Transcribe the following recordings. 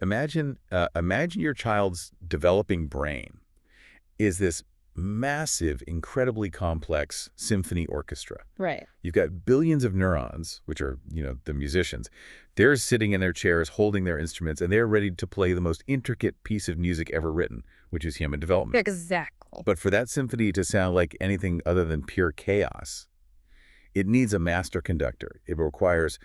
Imagine your child's developing brain is this massive, incredibly complex symphony orchestra. Right. You've got billions of neurons, which are, the musicians. They're sitting in their chairs, holding their instruments, and they're ready to play the most intricate piece of music ever written, which is human development. Exactly. But for that symphony to sound like anything other than pure chaos, it needs a master conductor. It requires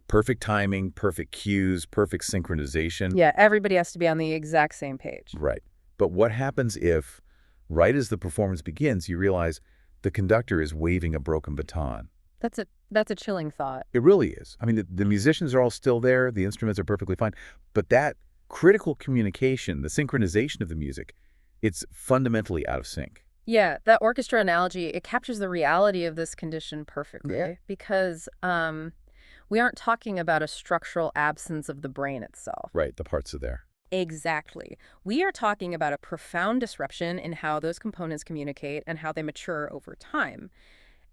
perfect timing, perfect cues, perfect synchronization. Yeah, everybody has to be on the exact same page. Right. But what happens if, right as the performance begins, you realize the conductor is waving a broken baton? That's a chilling thought. It really is. I mean, the musicians are all still there. The instruments are perfectly fine. But that critical communication, the synchronization of the music, it's fundamentally out of sync. Yeah, that orchestra analogy, it captures the reality of this condition perfectly. Because we aren't talking about a structural absence of the brain itself. Right, the parts are there. Exactly. We are talking about a profound disruption in how those components communicate and how they mature over time.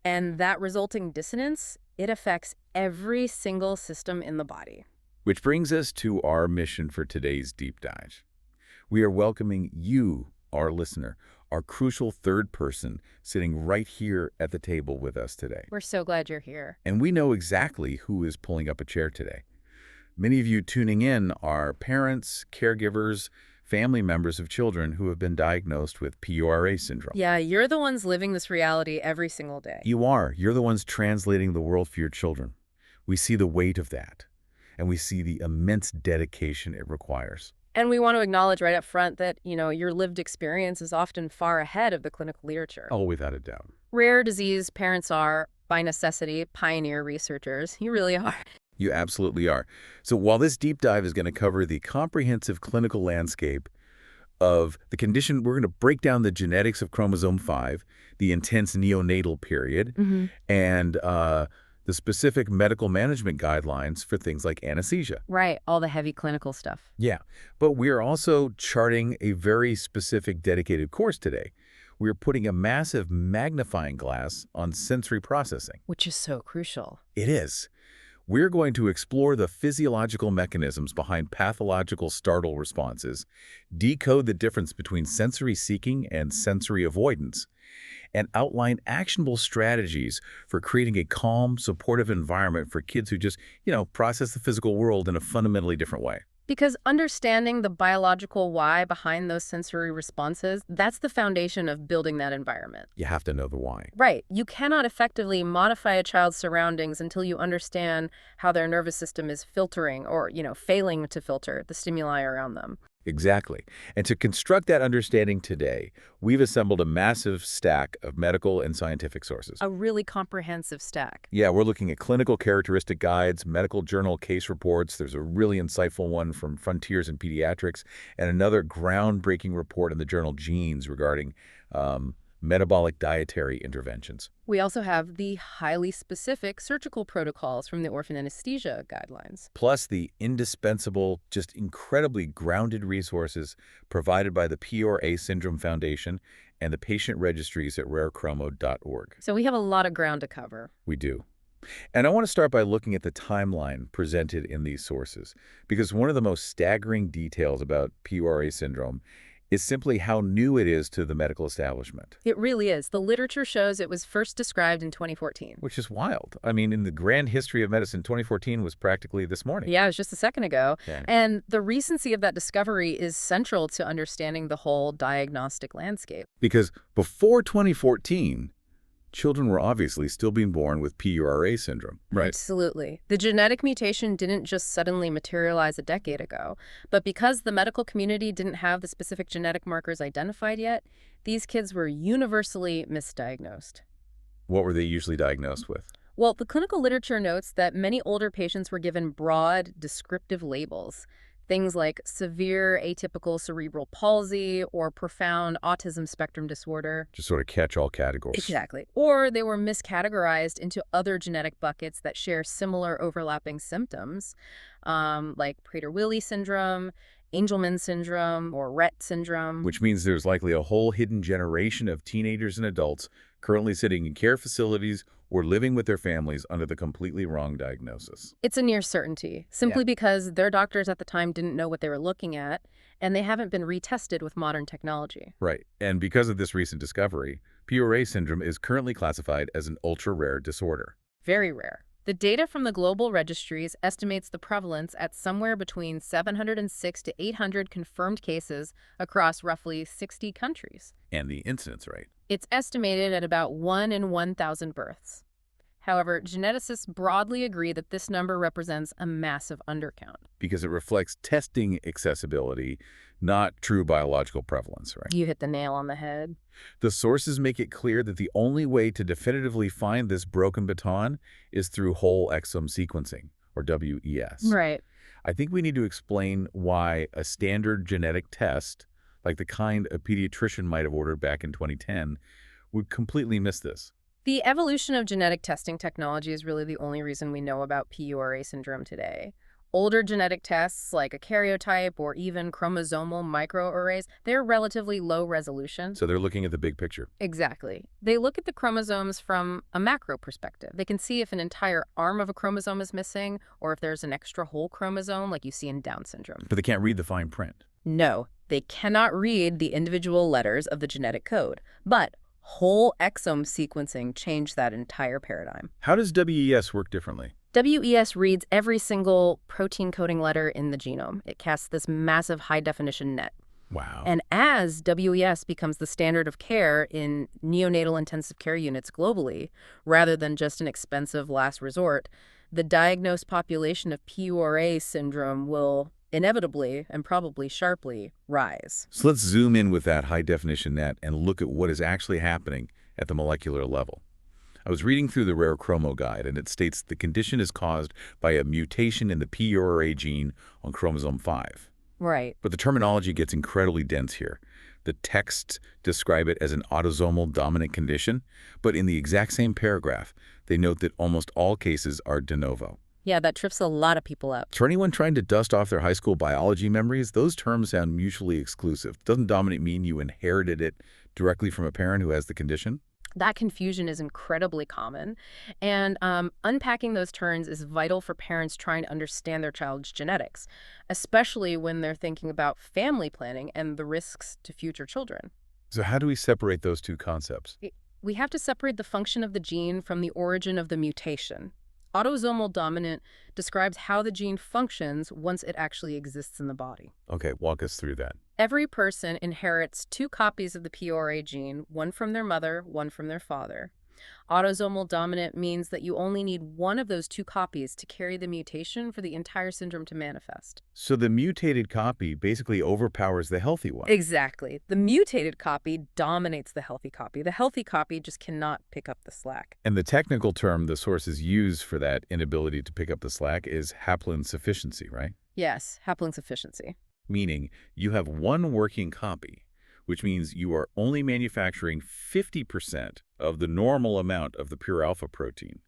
And that resulting dissonance, it affects every single system in the body. Which brings us to our mission for today's deep dive. We are welcoming you, our listener, our crucial third person sitting right here at the table with us today. We're so glad you're here. And we know exactly who is pulling up a chair today. Many of you tuning in are parents, caregivers, family members of children who have been diagnosed with PURA syndrome. Yeah, you're the ones living this reality every single day. You are. You're the ones translating the world for your children. We see the weight of that, and we see the immense dedication it requires. And we want to acknowledge right up front that, your lived experience is often far ahead of the clinical literature. Oh, without a doubt. Rare disease parents are, by necessity, pioneer researchers. You really are. You absolutely are. So while this deep dive is going to cover the comprehensive clinical landscape of the condition, we're going to break down the genetics of chromosome 5, the intense neonatal period, and the specific medical management guidelines for things like anesthesia. Right, all the heavy clinical stuff. Yeah, but we're also charting a very specific dedicated course today. We're putting a massive magnifying glass on sensory processing. Which is so crucial. It is. We're going to explore the physiological mechanisms behind pathological startle responses, decode the difference between sensory seeking and sensory avoidance, and outline actionable strategies for creating a calm, supportive environment for kids who just, process the physical world in a fundamentally different way. Because understanding the biological why behind those sensory responses, that's the foundation of building that environment. You have to know the why. Right. You cannot effectively modify a child's surroundings until you understand how their nervous system is filtering or, failing to filter the stimuli around them. Exactly. And to construct that understanding today, we've assembled a massive stack of medical and scientific sources. A really comprehensive stack. Yeah, we're looking at clinical characteristic guides, medical journal case reports. There's a really insightful one from Frontiers in Pediatrics, and another groundbreaking report in the journal Genes regarding metabolic dietary interventions. We also have the highly specific surgical protocols from the orphan anesthesia guidelines. Plus the indispensable, just incredibly grounded resources provided by the PURA Syndrome Foundation and the patient registries at rarechromo.org. So we have a lot of ground to cover. We do. And I want to start by looking at the timeline presented in these sources, because one of the most staggering details about PURA syndrome is simply how new it is to the medical establishment. It really is. The literature shows it was first described in 2014. Which is wild. I mean, in the grand history of medicine, 2014 was practically this morning. Yeah, it was just a second ago. Yeah. And the recency of that discovery is central to understanding the whole diagnostic landscape. Because before 2014, children were obviously still being born with PURA syndrome. Right. Absolutely. The genetic mutation didn't just suddenly materialize a decade ago, but because the medical community didn't have the specific genetic markers identified yet, these kids were universally misdiagnosed. What were they usually diagnosed with? Well, the clinical literature notes that many older patients were given broad, descriptive labels. Things like severe atypical cerebral palsy or profound autism spectrum disorder. Just sort of catch-all categories. Exactly. Or they were miscategorized into other genetic buckets that share similar overlapping symptoms, like Prader-Willi syndrome, Angelman syndrome, or Rett syndrome. Which means there's likely a whole hidden generation of teenagers and adults currently sitting in care facilities or living with their families under the completely wrong diagnosis. It's a near certainty, simply because their doctors at the time didn't know what they were looking at, and they haven't been retested with modern technology. Right. And because of this recent discovery, PURA syndrome is currently classified as an ultra-rare disorder. Very rare. The data from the global registries estimates the prevalence at somewhere between 706 to 800 confirmed cases across roughly 60 countries. And the incidence rate. It's estimated at about 1 in 1,000 births. However, geneticists broadly agree that this number represents a massive undercount. Because it reflects testing accessibility, not true biological prevalence, right? You hit the nail on the head. The sources make it clear that the only way to definitively find this broken baton is through whole exome sequencing, or WES. Right. I think we need to explain why a standard genetic test, like the kind a pediatrician might have ordered back in 2010, would completely miss this. The evolution of genetic testing technology is really the only reason we know about PURA syndrome today. Older genetic tests, like a karyotype or even chromosomal microarrays, they're relatively low resolution. So they're looking at the big picture. Exactly. They look at the chromosomes from a macro perspective. They can see if an entire arm of a chromosome is missing or if there's an extra whole chromosome like you see in Down syndrome. But they can't read the fine print. No, they cannot read the individual letters of the genetic code. But whole exome sequencing changed that entire paradigm. How does WES work differently? WES reads every single protein-coding letter in the genome. It casts this massive high-definition net. Wow. And as WES becomes the standard of care in neonatal intensive care units globally, rather than just an expensive last resort, the diagnosed population of PURA syndrome will inevitably and probably sharply rise. So let's zoom in with that high-definition net and look at what is actually happening at the molecular level. I was reading through the Rare Chromo Guide, and it states the condition is caused by a mutation in the PURA gene on chromosome 5. Right. But the terminology gets incredibly dense here. The texts describe it as an autosomal dominant condition, but in the exact same paragraph, they note that almost all cases are de novo. Yeah, that trips a lot of people up. For anyone trying to dust off their high school biology memories, those terms sound mutually exclusive. Doesn't dominant mean you inherited it directly from a parent who has the condition? That confusion is incredibly common, and unpacking those terms is vital for parents trying to understand their child's genetics, especially when they're thinking about family planning and the risks to future children. So how do we separate those two concepts? We have to separate the function of the gene from the origin of the mutation. Autosomal dominant describes how the gene functions once it actually exists in the body. Okay, walk us through that. Every person inherits 2 copies of the PURA gene, one from their mother, one from their father. Autosomal dominant means that you only need one of those 2 copies to carry the mutation for the entire syndrome to manifest. So the mutated copy basically overpowers the healthy one. Exactly. The mutated copy dominates the healthy copy. The healthy copy just cannot pick up the slack. And the technical term the sources use for that inability to pick up the slack is haploinsufficiency, right? Yes, haploinsufficiency. Meaning you have one working copy, which means you are only manufacturing 50% of the normal amount of the pure alpha protein.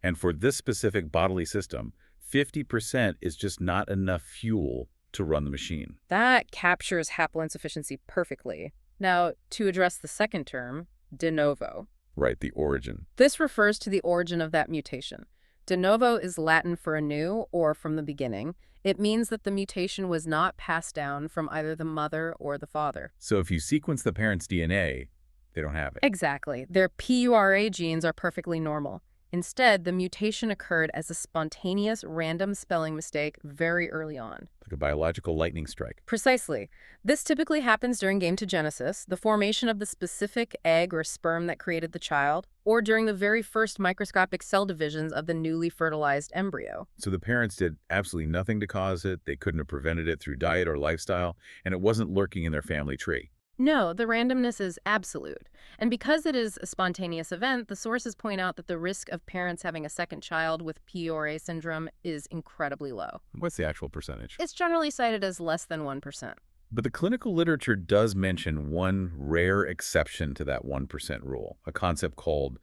And for this specific bodily system, 50% is just not enough fuel to run the machine. That captures haploinsufficiency perfectly. Now, to address the second term, de novo. Right, the origin. This refers to the origin of that mutation. De novo is Latin for anew or from the beginning. It means that the mutation was not passed down from either the mother or the father. So if you sequence the parent's DNA, they don't have it. Exactly. Their PURA genes are perfectly normal. Instead, the mutation occurred as a spontaneous random spelling mistake very early on. Like a biological lightning strike. Precisely. This typically happens during gametogenesis, the formation of the specific egg or sperm that created the child, or during the very first microscopic cell divisions of the newly fertilized embryo. So the parents did absolutely nothing to cause it, they couldn't have prevented it through diet or lifestyle, and it wasn't lurking in their family tree. No, the randomness is absolute. And because it is a spontaneous event, the sources point out that the risk of parents having a second child with PURA syndrome is incredibly low. What's the actual percentage? It's generally cited as less than 1%. But the clinical literature does mention one rare exception to that 1% rule, a concept called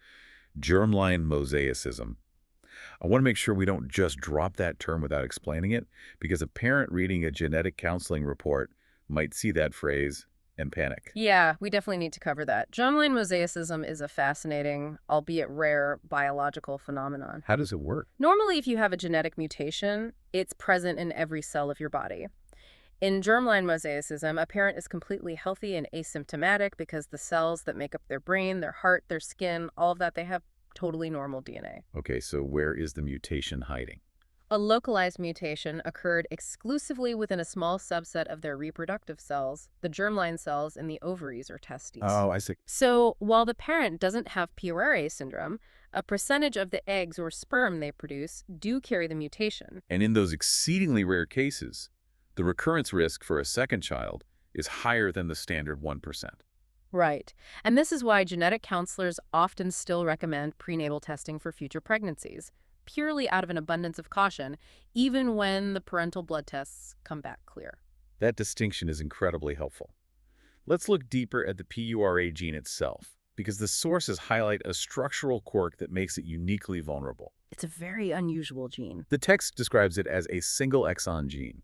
germline mosaicism. I want to make sure we don't just drop that term without explaining it, because a parent reading a genetic counseling report might see that phrase and panic. Yeah, we definitely need to cover that. Germline mosaicism is a fascinating, albeit rare, biological phenomenon. How does it work? Normally, if you have a genetic mutation, it's present in every cell of your body. In germline mosaicism, a parent is completely healthy and asymptomatic because the cells that make up their brain, their heart, their skin, all of that, they have totally normal DNA. Okay, so where is the mutation hiding? A localized mutation occurred exclusively within a small subset of their reproductive cells, the germline cells in the ovaries or testes. Oh, I see. So while the parent doesn't have PURA syndrome, a percentage of the eggs or sperm they produce do carry the mutation. And in those exceedingly rare cases, the recurrence risk for a second child is higher than the standard 1%. Right. And this is why genetic counselors often still recommend prenatal testing for future pregnancies, purely out of an abundance of caution, even when the parental blood tests come back clear. That distinction is incredibly helpful. Let's look deeper at the PURA gene itself, because the sources highlight a structural quirk that makes it uniquely vulnerable. It's a very unusual gene. The text describes it as a single exon gene.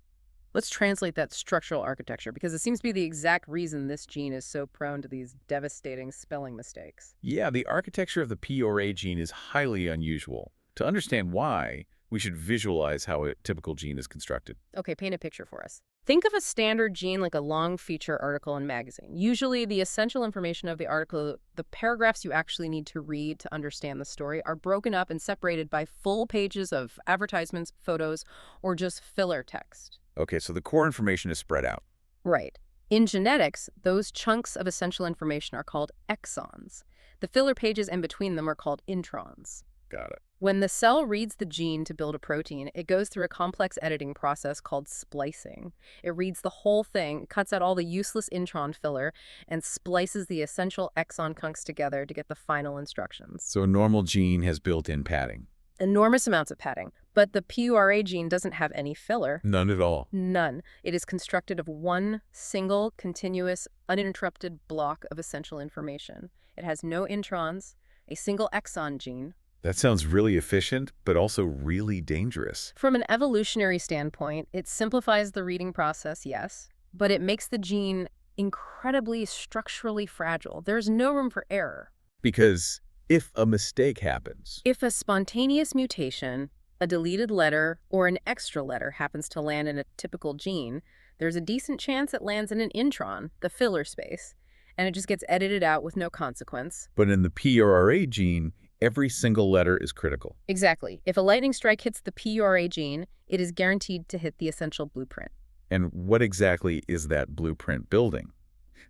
Let's translate that structural architecture, because it seems to be the exact reason this gene is so prone to these devastating spelling mistakes. Yeah, the architecture of the PURA gene is highly unusual. To understand why, we should visualize how a typical gene is constructed. Okay, paint a picture for us. Think of a standard gene like a long feature article in a magazine. Usually the essential information of the article, the paragraphs you actually need to read to understand the story, are broken up and separated by full pages of advertisements, photos, or just filler text. Okay, so the core information is spread out. Right. In genetics, those chunks of essential information are called exons. The filler pages in between them are called introns. Got it. When the cell reads the gene to build a protein, it goes through a complex editing process called splicing. It reads the whole thing, cuts out all the useless intron filler, and splices the essential exon chunks together to get the final instructions. So a normal gene has built-in padding. Enormous amounts of padding. But the PURA gene doesn't have any filler. None at all. None. It is constructed of one single, continuous, uninterrupted block of essential information. It has no introns, a single exon gene. That sounds really efficient, but also really dangerous. From an evolutionary standpoint, it simplifies the reading process, yes, but it makes the gene incredibly structurally fragile. There's no room for error. Because if a mistake happens, If a spontaneous mutation, a deleted letter, or an extra letter happens to land in a typical gene, there's a decent chance it lands in an intron, the filler space, and it just gets edited out with no consequence. but in the PURA gene, every single letter is critical. Exactly. If a lightning strike hits the PURA gene, it is guaranteed to hit the essential blueprint. And what exactly is that blueprint building?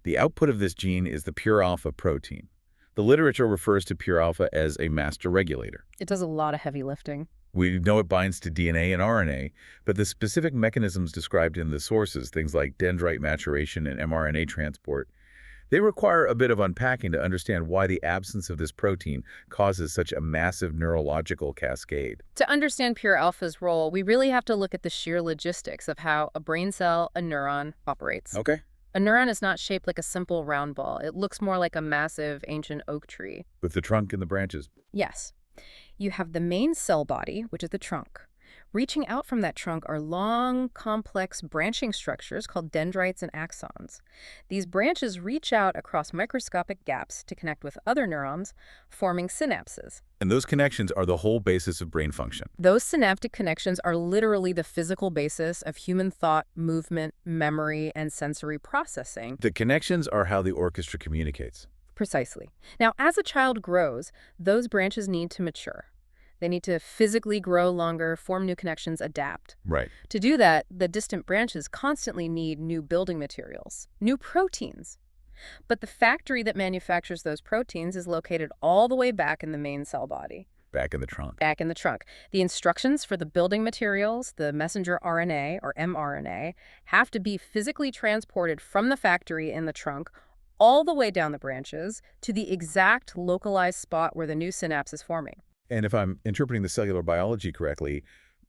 The output of this gene is the pure alpha protein. The literature refers to pure alpha as a master regulator. It does a lot of heavy lifting. We know it binds to DNA and RNA, but the specific mechanisms described in the sources, things like dendrite maturation and mRNA transport, they require a bit of unpacking to understand why the absence of this protein causes such a massive neurological cascade. To understand pure alpha's role, we really have to look at the sheer logistics of how a brain cell, a neuron, operates. Okay. A neuron is not shaped like a simple round ball. It looks more like a massive ancient oak tree. With the trunk and the branches. Yes. You have the main cell body, which is the trunk. Reaching out from that trunk are long, complex branching structures called dendrites and axons. These branches reach out across microscopic gaps to connect with other neurons, forming synapses. And those connections are the whole basis of brain function. Those synaptic connections are literally the physical basis of human thought, movement, memory, and sensory processing. The connections are how the orchestra communicates. Precisely. Now, as a child grows, those branches need to mature. They need to physically grow longer, form new connections, adapt. Right. To do that, the distant branches constantly need new building materials, new proteins. But the factory that manufactures those proteins is located all the way back in the main cell body. Back in the trunk. Back in the trunk. The instructions for the building materials, the messenger RNA or mRNA, have to be physically transported from the factory in the trunk all the way down the branches to the exact localized spot where the new synapse is forming. And if I'm interpreting the cellular biology correctly,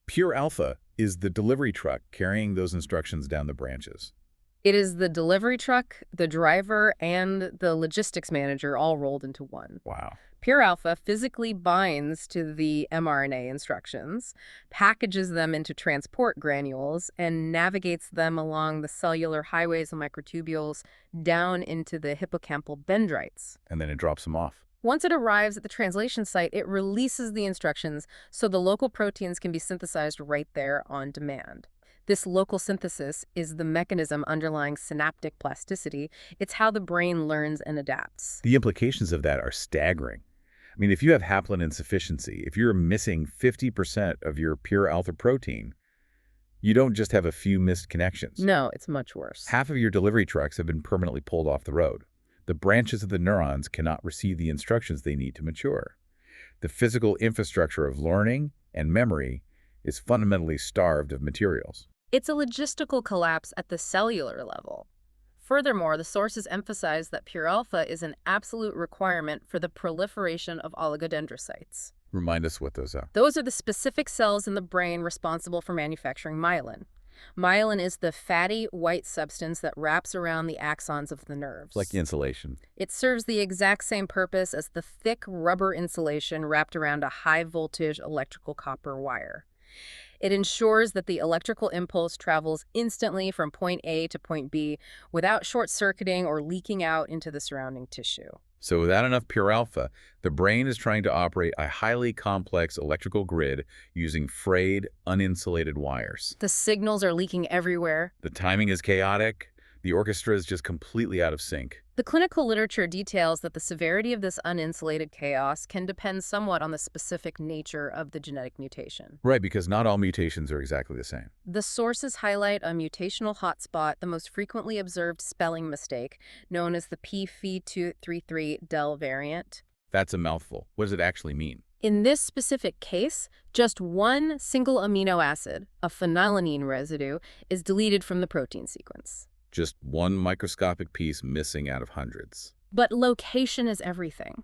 pure alpha is the delivery truck carrying those instructions down the branches. It is the delivery truck, the driver, and the logistics manager all rolled into one. Wow. Pure alpha physically binds to the mRNA instructions, packages them into transport granules, and navigates them along the cellular highways and microtubules down into the hippocampal dendrites. And then it drops them off. Once it arrives at the translation site, it releases the instructions so the local proteins can be synthesized right there on demand. This local synthesis is the mechanism underlying synaptic plasticity. It's how the brain learns and adapts. The implications of that are staggering. I mean, if you have haploid insufficiency, if you're missing 50% of your pure alpha protein, you don't just have a few missed connections. No, it's much worse. Half of your delivery trucks have been permanently pulled off the road. The branches of the neurons cannot receive the instructions they need to mature. The physical infrastructure of learning and memory is fundamentally starved of materials. It's a logistical collapse at the cellular level. Furthermore, the sources emphasize that pure alpha is an absolute requirement for the proliferation of oligodendrocytes. Remind us what those are. Those are the specific cells in the brain responsible for manufacturing myelin. Myelin is the fatty, white substance that wraps around the axons of the nerves. Like insulation. It serves the exact same purpose as the thick rubber insulation wrapped around a high-voltage electrical copper wire. It ensures that the electrical impulse travels instantly from point A to point B without short-circuiting or leaking out into the surrounding tissue. So without enough pure alpha, the brain is trying to operate a highly complex electrical grid using frayed, uninsulated wires. The signals are leaking everywhere. The timing is chaotic. The orchestra is just completely out of sync. The clinical literature details that the severity of this uninsulated chaos can depend somewhat on the specific nature of the genetic mutation. Right, because not all mutations are exactly the same. The sources highlight a mutational hotspot, the most frequently observed spelling mistake, known as the P233del variant. That's a mouthful. What does it actually mean? In this specific case, just one single amino acid, a phenylalanine residue, is deleted from the protein sequence. Just one microscopic piece missing out of hundreds. But location is everything.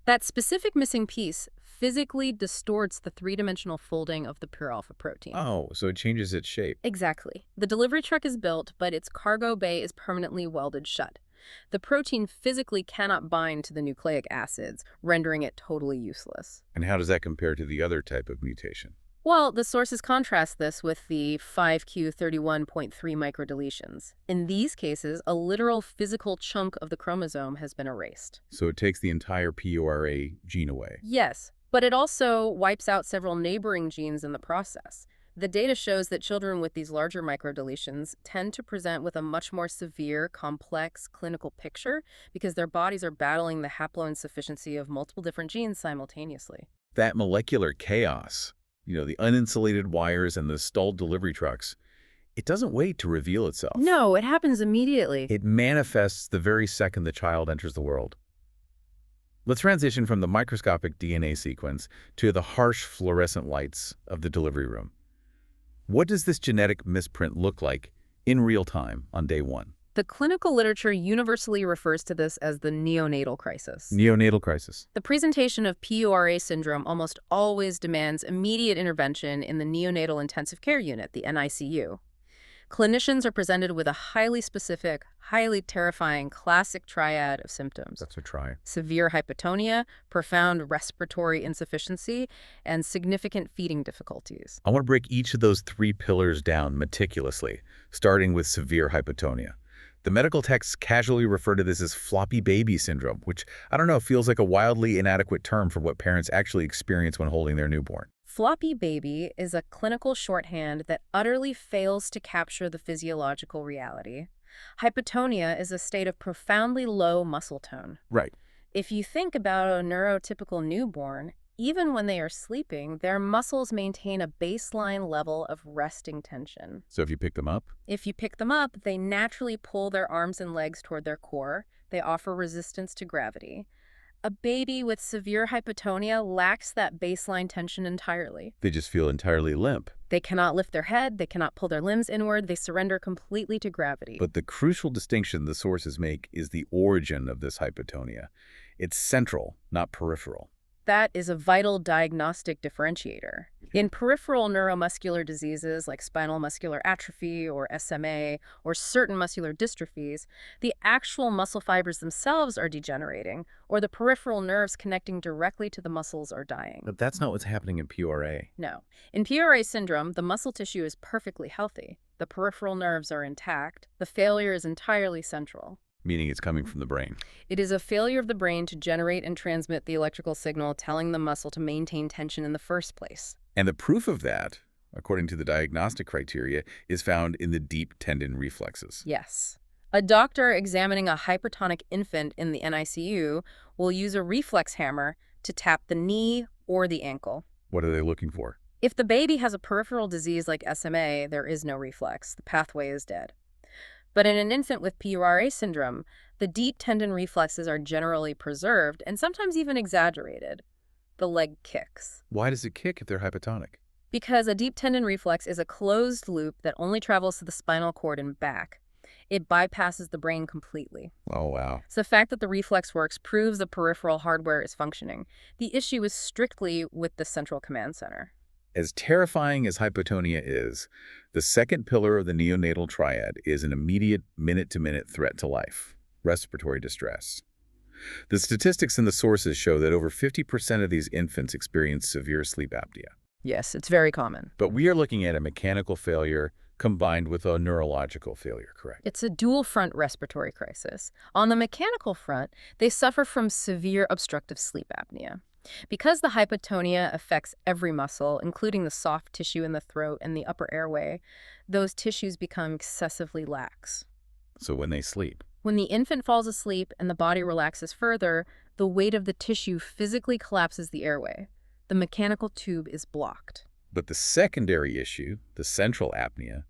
That specific missing piece physically distorts the three-dimensional folding of the pure alpha protein. Oh, so it changes its shape. Exactly. The delivery truck is built, but its cargo bay is permanently welded shut. The protein physically cannot bind to the nucleic acids, rendering it totally useless. And how does that compare to the other type of mutation? Well, the sources contrast this with the 5q31.3 microdeletions. In these cases, a literal physical chunk of the chromosome has been erased. So it takes the entire PURA gene away. Yes, but it also wipes out several neighboring genes in the process. The data shows that children with these larger microdeletions tend to present with a much more severe, complex clinical picture because their bodies are battling the haploinsufficiency of multiple different genes simultaneously. That molecular chaos, the uninsulated wires and the stalled delivery trucks, it doesn't wait to reveal itself. No, it happens immediately. It manifests the very second the child enters the world. Let's transition from the microscopic DNA sequence to the harsh fluorescent lights of the delivery room. What does this genetic misprint look like in real time on day one? The clinical literature universally refers to this as the neonatal crisis. Neonatal crisis. The presentation of PURA syndrome almost always demands immediate intervention in the neonatal intensive care unit, the NICU. Clinicians are presented with a highly specific, highly terrifying classic triad of symptoms. That's a triad. Severe hypotonia, profound respiratory insufficiency, and significant feeding difficulties. I want to break each of those three pillars down meticulously, starting with severe hypotonia. The medical texts casually refer to this as floppy baby syndrome, which, feels like a wildly inadequate term for what parents actually experience when holding their newborn. Floppy baby is a clinical shorthand that utterly fails to capture the physiological reality. Hypotonia is a state of profoundly low muscle tone. Right. If you think about a neurotypical newborn, even when they are sleeping, their muscles maintain a baseline level of resting tension. So if you pick them up? If you pick them up, they naturally pull their arms and legs toward their core. They offer resistance to gravity. A baby with severe hypotonia lacks that baseline tension entirely. They just feel entirely limp. They cannot lift their head, they cannot pull their limbs inward, they surrender completely to gravity. But the crucial distinction the sources make is the origin of this hypotonia. It's central, not peripheral. that is a vital diagnostic differentiator. In peripheral neuromuscular diseases like spinal muscular atrophy or SMA or certain muscular dystrophies, the actual muscle fibers themselves are degenerating, or the peripheral nerves connecting directly to the muscles are dying. But that's not what's happening in PURA. No. In PURA syndrome, the muscle tissue is perfectly healthy. The peripheral nerves are intact. The failure is entirely central. Meaning it's coming from the brain. It is a failure of the brain to generate and transmit the electrical signal telling the muscle to maintain tension in the first place. And the proof of that, according to the diagnostic criteria, is found in the deep tendon reflexes. Yes. A doctor examining a hypertonic infant in the NICU will use a reflex hammer to tap the knee or the ankle. What are they looking for? If the baby has a peripheral disease like SMA, there is no reflex. The pathway is dead. But in an infant with PURA syndrome, the deep tendon reflexes are generally preserved and sometimes even exaggerated. The leg kicks. Why does it kick if they're hypotonic? Because a deep tendon reflex is a closed loop that only travels to the spinal cord and back. It bypasses the brain completely. Oh, wow. So the fact that the reflex works proves the peripheral hardware is functioning. The issue is strictly with the central command center. As terrifying as hypotonia is, the second pillar of the neonatal triad is an immediate minute-to-minute threat to life, respiratory distress. The statistics in the sources show that over 50% of these infants experience severe sleep apnea. Yes, it's very common. But we are looking at a mechanical failure combined with a neurological failure, correct? It's a dual-front respiratory crisis. On the mechanical front, they suffer from severe obstructive sleep apnea. Because the hypotonia affects every muscle, including the soft tissue in the throat and the upper airway, those tissues become excessively lax. So when they sleep. When the infant falls asleep and the body relaxes further, the weight of the tissue physically collapses the airway. The mechanical tube is blocked. But the secondary issue, the central apnea,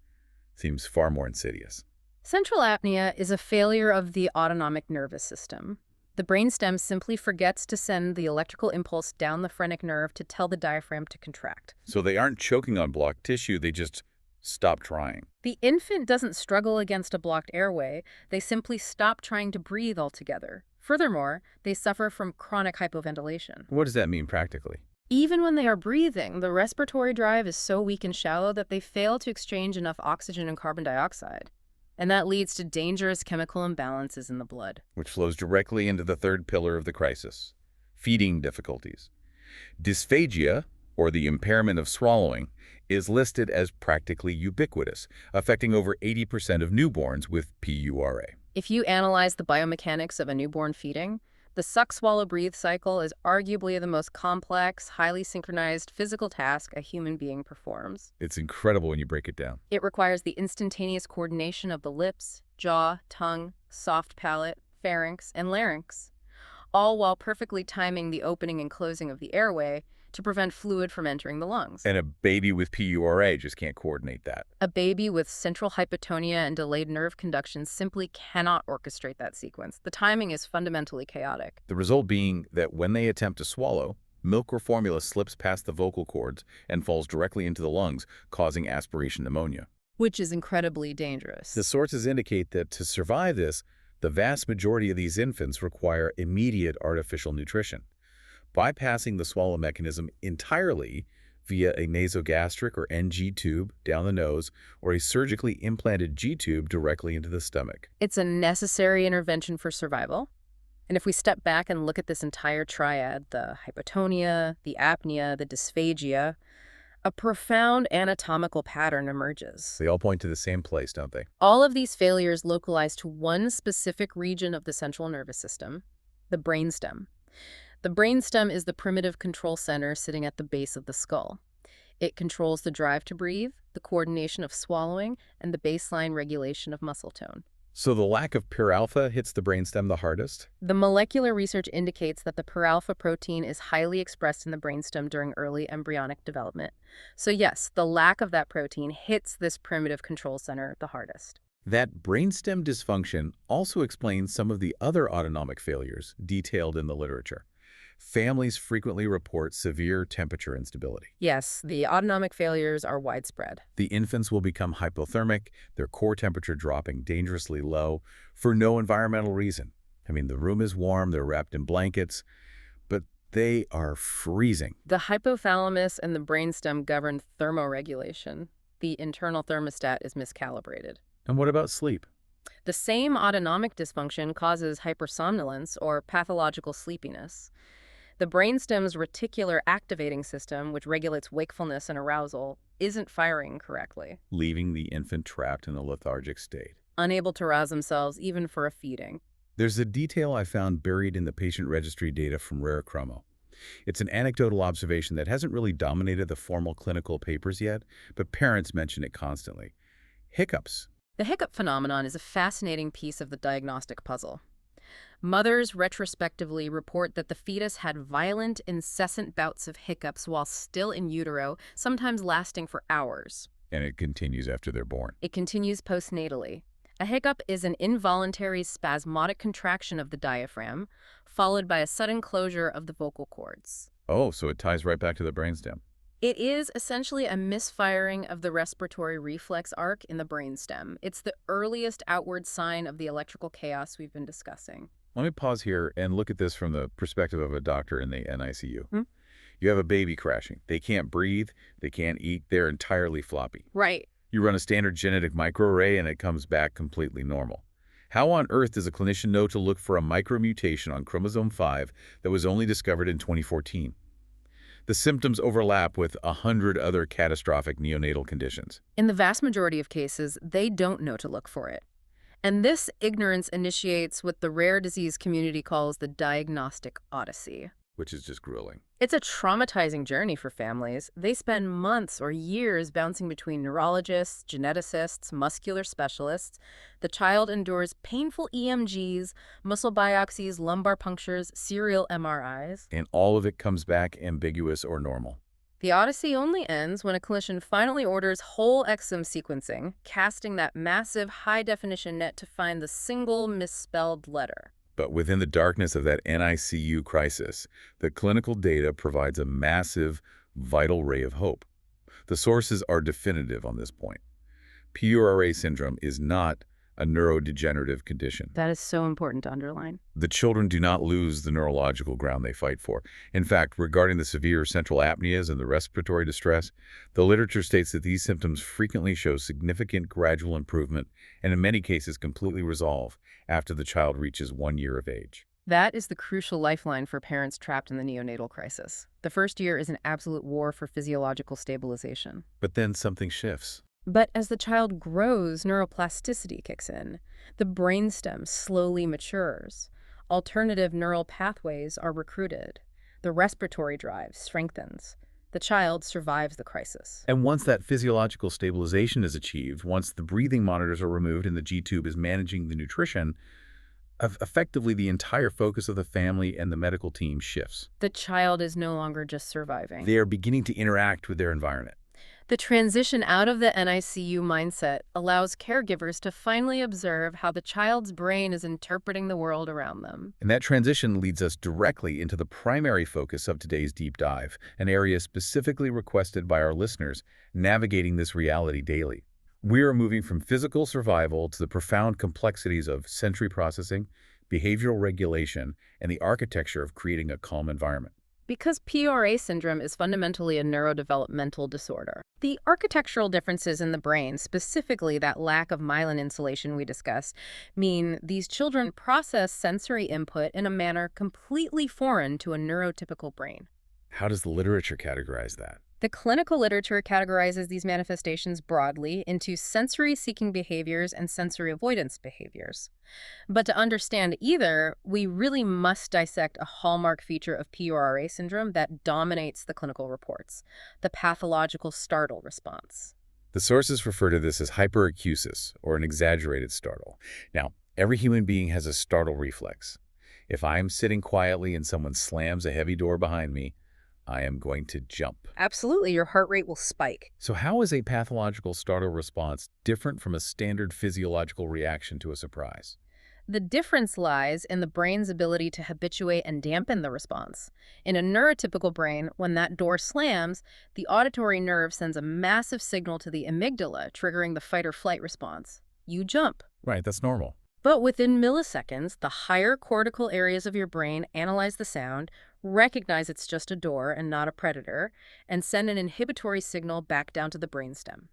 seems far more insidious. Central apnea is a failure of the autonomic nervous system. The brainstem simply forgets to send the electrical impulse down the phrenic nerve to tell the diaphragm to contract. So they aren't choking on blocked tissue, they just stop trying. The infant doesn't struggle against a blocked airway, they simply stop trying to breathe altogether. Furthermore, they suffer from chronic hypoventilation. What does that mean practically? Even when they are breathing, the respiratory drive is so weak and shallow that they fail to exchange enough oxygen and carbon dioxide. And that leads to dangerous chemical imbalances in the blood. Which flows directly into the third pillar of the crisis, feeding difficulties. Dysphagia, or the impairment of swallowing, is listed as practically ubiquitous, affecting over 80% of newborns with PURA. If you analyze the biomechanics of a newborn feeding, the suck-swallow-breathe cycle is arguably the most complex, highly synchronized physical task a human being performs. It's incredible when you break it down. It requires the instantaneous coordination of the lips, jaw, tongue, soft palate, pharynx, and larynx, all while perfectly timing the opening and closing of the airway to prevent fluid from entering the lungs. And a baby with PURA just can't coordinate that. A baby with central hypotonia and delayed nerve conduction simply cannot orchestrate that sequence. The timing is fundamentally chaotic. The result being that when they attempt to swallow, milk or formula slips past the vocal cords and falls directly into the lungs, causing aspiration pneumonia. Which is incredibly dangerous. The sources indicate that to survive this, the vast majority of these infants require immediate artificial nutrition. Bypassing the swallow mechanism entirely via a nasogastric or NG tube down the nose or a surgically implanted G tube directly into the stomach. It's a necessary intervention for survival. And if we step back and look at this entire triad, the hypotonia, the apnea, the dysphagia, a profound anatomical pattern emerges. They all point to the same place, don't they? All of these failures localize to one specific region of the central nervous system, the brainstem. The brainstem is the primitive control center sitting at the base of the skull. It controls the drive to breathe, the coordination of swallowing, and the baseline regulation of muscle tone. So the lack of PUR-alpha hits the brainstem the hardest? The molecular research indicates that the PUR-alpha protein is highly expressed in the brainstem during early embryonic development. So yes, the lack of that protein hits this primitive control center the hardest. That brainstem dysfunction also explains some of the other autonomic failures detailed in the literature. Families frequently report severe temperature instability. Yes, the autonomic failures are widespread. The infants will become hypothermic, their core temperature dropping dangerously low for no environmental reason. I mean, the room is warm, they're wrapped in blankets, but They are freezing. The hypothalamus and the brainstem govern thermoregulation. The internal thermostat is miscalibrated. And what about sleep? The same autonomic dysfunction causes hypersomnolence or pathological sleepiness. The brainstem's reticular activating system, which regulates wakefulness and arousal, isn't firing correctly, Leaving the infant trapped in a lethargic state. unable to rouse themselves even for a feeding. There's a detail I found buried in the patient registry data from Rare Chromo. It's an anecdotal observation that hasn't really dominated the formal clinical papers yet, but parents mention it constantly. Hiccups. The hiccup phenomenon is a fascinating piece of the diagnostic puzzle. Mothers retrospectively report that the fetus had violent, incessant bouts of hiccups while still in utero, sometimes lasting for hours. And it continues after they're born. It continues postnatally. A hiccup is an involuntary spasmodic contraction of the diaphragm, followed by a sudden closure of the vocal cords. Oh, so it ties right back to the brainstem. It is essentially a misfiring of the respiratory reflex arc in the brainstem. It's the earliest outward sign of the electrical chaos we've been discussing. Let me pause here and look at this from the perspective of a doctor in the NICU. Hmm? You have a baby crashing. They can't breathe. They can't eat. They're entirely floppy. Right. You run a standard genetic microarray and it comes back completely normal. How on earth does a clinician know to look for a micromutation on chromosome 5 that was only discovered in 2014? The symptoms overlap with 100 other catastrophic neonatal conditions. In the vast majority of cases, they don't know to look for it. And this ignorance initiates what the rare disease community calls the diagnostic odyssey. Which is just grueling. It's a traumatizing journey for families. They spend months or years bouncing between neurologists, geneticists, muscular specialists. The child endures painful EMGs, muscle biopsies, lumbar punctures, serial MRIs. And all of it comes back ambiguous or normal. The odyssey only ends when a clinician finally orders whole exome sequencing, casting that massive high-definition net to find the single misspelled letter. But within the darkness of that NICU crisis, the clinical data provides a massive, vital ray of hope. The sources are definitive on this point. PURA syndrome is not a neurodegenerative condition. That is so important to underline. The children do not lose the neurological ground they fight for. In fact, regarding the severe central apneas and the respiratory distress, the literature states that these symptoms frequently show significant gradual improvement and in many cases completely resolve after the child reaches 1 year of age. That is the crucial lifeline for parents trapped in the neonatal crisis. The first year is an absolute war for physiological stabilization. But then something shifts. But as the child grows, neuroplasticity kicks in. The brainstem slowly matures. Alternative neural pathways are recruited. The respiratory drive strengthens. The child survives the crisis. And once that physiological stabilization is achieved, once the breathing monitors are removed and the G-tube is managing the nutrition, effectively the entire focus of the family and the medical team shifts. The child is no longer just surviving. They are beginning to interact with their environment. The transition out of the NICU mindset allows caregivers to finally observe how the child's brain is interpreting the world around them. And that transition leads us directly into the primary focus of today's deep dive, an area specifically requested by our listeners, navigating this reality daily. We are moving from physical survival to the profound complexities of sensory processing, behavioral regulation, and the architecture of creating a calm environment. Because PURA syndrome is fundamentally a neurodevelopmental disorder, the architectural differences in the brain, specifically that lack of myelin insulation we discussed, mean these children process sensory input in a manner completely foreign to a neurotypical brain. How does the literature categorize that? The clinical literature categorizes these manifestations broadly into sensory-seeking behaviors and sensory avoidance behaviors. But to understand either, we really must dissect a hallmark feature of PURA syndrome that dominates the clinical reports, the pathological startle response. The sources refer to this as hyperacusis, or an exaggerated startle. Now, every human being has a startle reflex. If I'm sitting quietly and someone slams a heavy door behind me, I am going to jump. Absolutely, your heart rate will spike. So how is a pathological startle response different from a standard physiological reaction to a surprise? The difference lies in the brain's ability to habituate and dampen the response. In a neurotypical brain, when that door slams, the auditory nerve sends a massive signal to the amygdala, triggering the fight-or-flight response. You jump. Right, that's normal. But within milliseconds, the higher cortical areas of your brain analyze the sound, recognize it's just a door and not a predator, and send an inhibitory signal back down to the brainstem.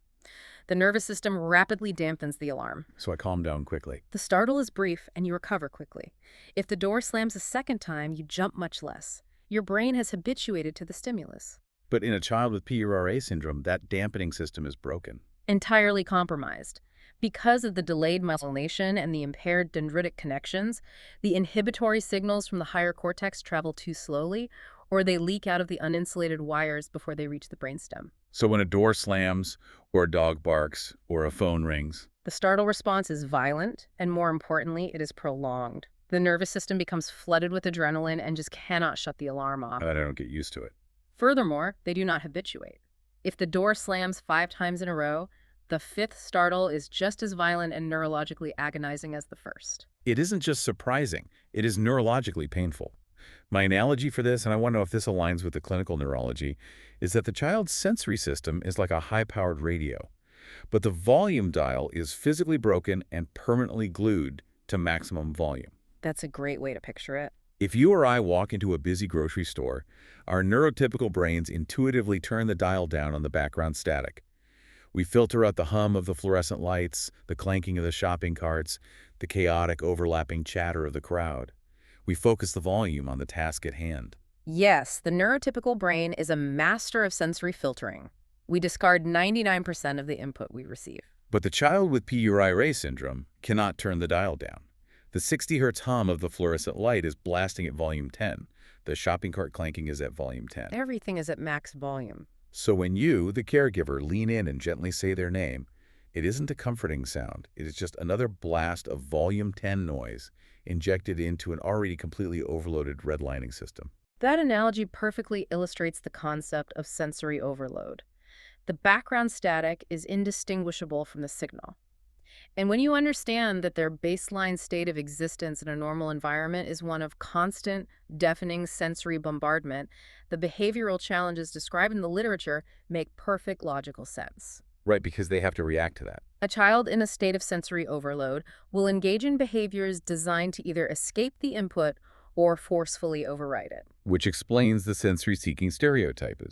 The nervous system rapidly dampens the alarm. So I calm down quickly. The startle is brief and you recover quickly. If the door slams a second time, you jump much less. Your brain has habituated to the stimulus. But in a child with PURA syndrome, that dampening system is broken. Entirely compromised. Because of the delayed myelination and the impaired dendritic connections, the inhibitory signals from the higher cortex travel too slowly, or they leak out of the uninsulated wires before they reach the brainstem. So when a door slams, or a dog barks, or a phone rings, The startle response is violent, and more importantly, it is prolonged. The nervous system becomes flooded with adrenaline and just cannot shut the alarm off. I don't get used to it. Furthermore, they do not habituate. If the door slams 5 times in a row, the 5th startle is just as violent and neurologically agonizing as the first. It isn't just surprising, it is neurologically painful. My analogy for this, and I want to know if this aligns with the clinical neurology, is that the child's sensory system is like a high-powered radio, but the volume dial is physically broken and permanently glued to maximum volume. That's a great way to picture it. If you or I walk into a busy grocery store, our neurotypical brains intuitively turn the dial down on the background static. We filter out the hum of the fluorescent lights, the clanking of the shopping carts, the chaotic overlapping chatter of the crowd. We focus the volume on the task at hand. Yes, the neurotypical brain is a master of sensory filtering. We discard 99% of the input we receive. But the child with PURA syndrome cannot turn the dial down. The 60 Hz hum of the fluorescent light is blasting at volume 10. The shopping cart clanking is at volume 10. Everything is at max volume. So when you, the caregiver, lean in and gently say their name, it isn't a comforting sound. It is just another blast of volume 10 noise injected into an already completely overloaded redlining system. That analogy perfectly illustrates the concept of sensory overload. The background static is indistinguishable from the signal. And when you understand that their baseline state of existence in a normal environment is one of constant, deafening sensory bombardment, the behavioral challenges described in the literature make perfect logical sense. Right, because they have to react to that. A child in a state of sensory overload will engage in behaviors designed to either escape the input or forcefully override it. Which explains the sensory-seeking stereotype.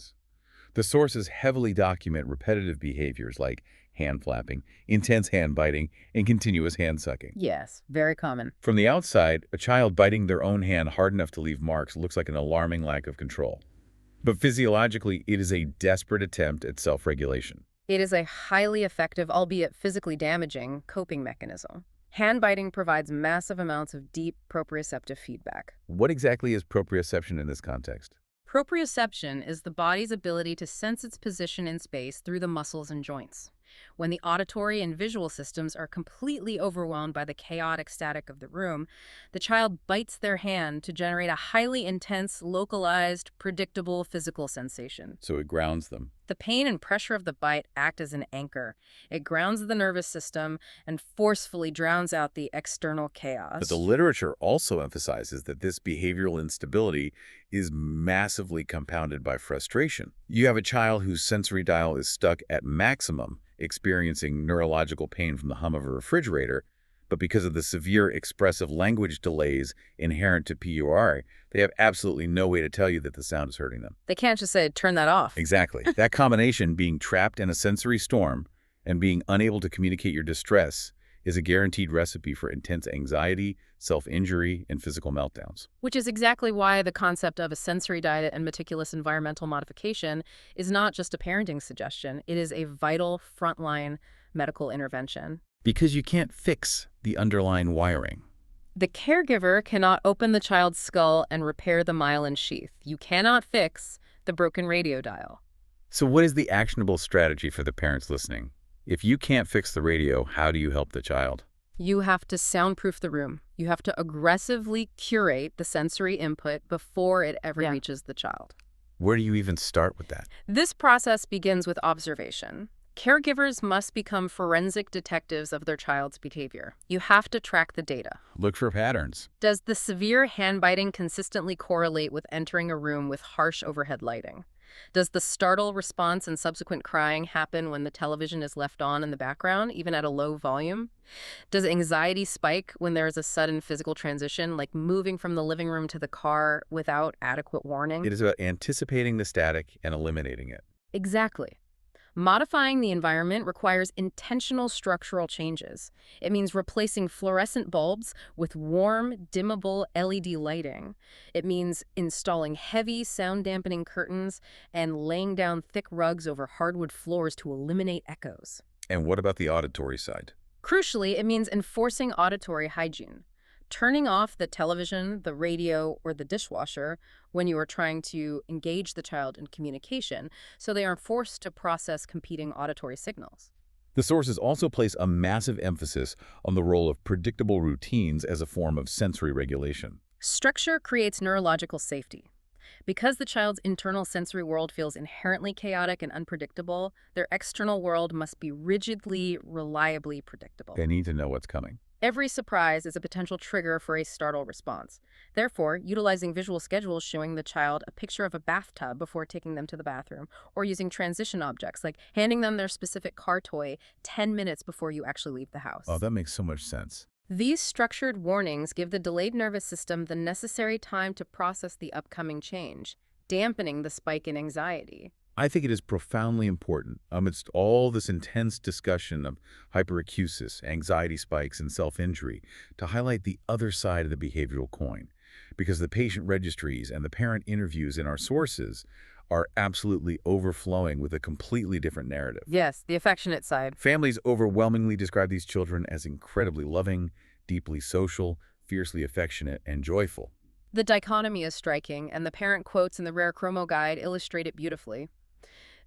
The sources heavily document repetitive behaviors like hand flapping, intense hand biting, and continuous hand sucking. Yes, very common. From the outside, a child biting their own hand hard enough to leave marks looks like an alarming lack of control. But physiologically, it is a desperate attempt at self-regulation. It is a highly effective, albeit physically damaging, coping mechanism. Hand biting provides massive amounts of deep proprioceptive feedback. What exactly is proprioception in this context? Proprioception is the body's ability to sense its position in space through the muscles and joints. When the auditory and visual systems are completely overwhelmed by the chaotic static of the room, the child bites their hand to generate a highly intense, localized, predictable physical sensation. So it grounds them. The pain and pressure of the bite act as an anchor. It grounds the nervous system and forcefully drowns out the external chaos. But the literature also emphasizes that this behavioral instability is massively compounded by frustration. You have a child whose sensory dial is stuck at maximum, experiencing neurological pain from the hum of a refrigerator, but because of the severe expressive language delays inherent to PUR, they have absolutely no way to tell you that the sound is hurting them. They can't just say, turn that off. Exactly. That combination, being trapped in a sensory storm and being unable to communicate your distress, is a guaranteed recipe for intense anxiety, self-injury, and physical meltdowns. Which is exactly why the concept of a sensory diet and meticulous environmental modification is not just a parenting suggestion. It is a vital frontline medical intervention. Because you can't fix the underlying wiring. The caregiver cannot open the child's skull and repair the myelin sheath. You cannot fix the broken radio dial. So what is the actionable strategy for the parents listening? If you can't fix the radio, how do you help the child? You have to soundproof the room. You have to aggressively curate the sensory input before it ever reaches the child. Where do you even start with that? This process begins with observation. Caregivers must become forensic detectives of their child's behavior. You have to track the data. Look for patterns. Does the severe hand biting consistently correlate with entering a room with harsh overhead lighting? Does the startle response and subsequent crying happen when the television is left on in the background, even at a low volume? Does anxiety spike when there is a sudden physical transition, like moving from the living room to the car without adequate warning? It is about anticipating the static and eliminating it. Exactly. Modifying the environment requires intentional structural changes. It means replacing fluorescent bulbs with warm, dimmable LED lighting. It means installing heavy, sound-dampening curtains and laying down thick rugs over hardwood floors to eliminate echoes. And what about the auditory side? Crucially, it means enforcing auditory hygiene. Turning off the television, the radio, or the dishwasher when you are trying to engage the child in communication so they aren't forced to process competing auditory signals. The sources also place a massive emphasis on the role of predictable routines as a form of sensory regulation. Structure creates neurological safety. Because the child's internal sensory world feels inherently chaotic and unpredictable, their external world must be rigidly, reliably predictable. They need to know what's coming. Every surprise is a potential trigger for a startle response. Therefore, utilizing visual schedules showing the child a picture of a bathtub before taking them to the bathroom, or using transition objects like handing them their specific car toy 10 minutes before you actually leave the house. Oh, that makes so much sense. These structured warnings give the delayed nervous system the necessary time to process the upcoming change, dampening the spike in anxiety. I think it is profoundly important amidst all this intense discussion of hyperacusis, anxiety spikes, and self-injury to highlight the other side of the behavioral coin, because the patient registries and the parent interviews in our sources are absolutely overflowing with a completely different narrative. Yes, the affectionate side. Families overwhelmingly describe these children as incredibly loving, deeply social, fiercely affectionate, and joyful. The dichotomy is striking, and the parent quotes in the Rare Chromo Guide illustrate it beautifully.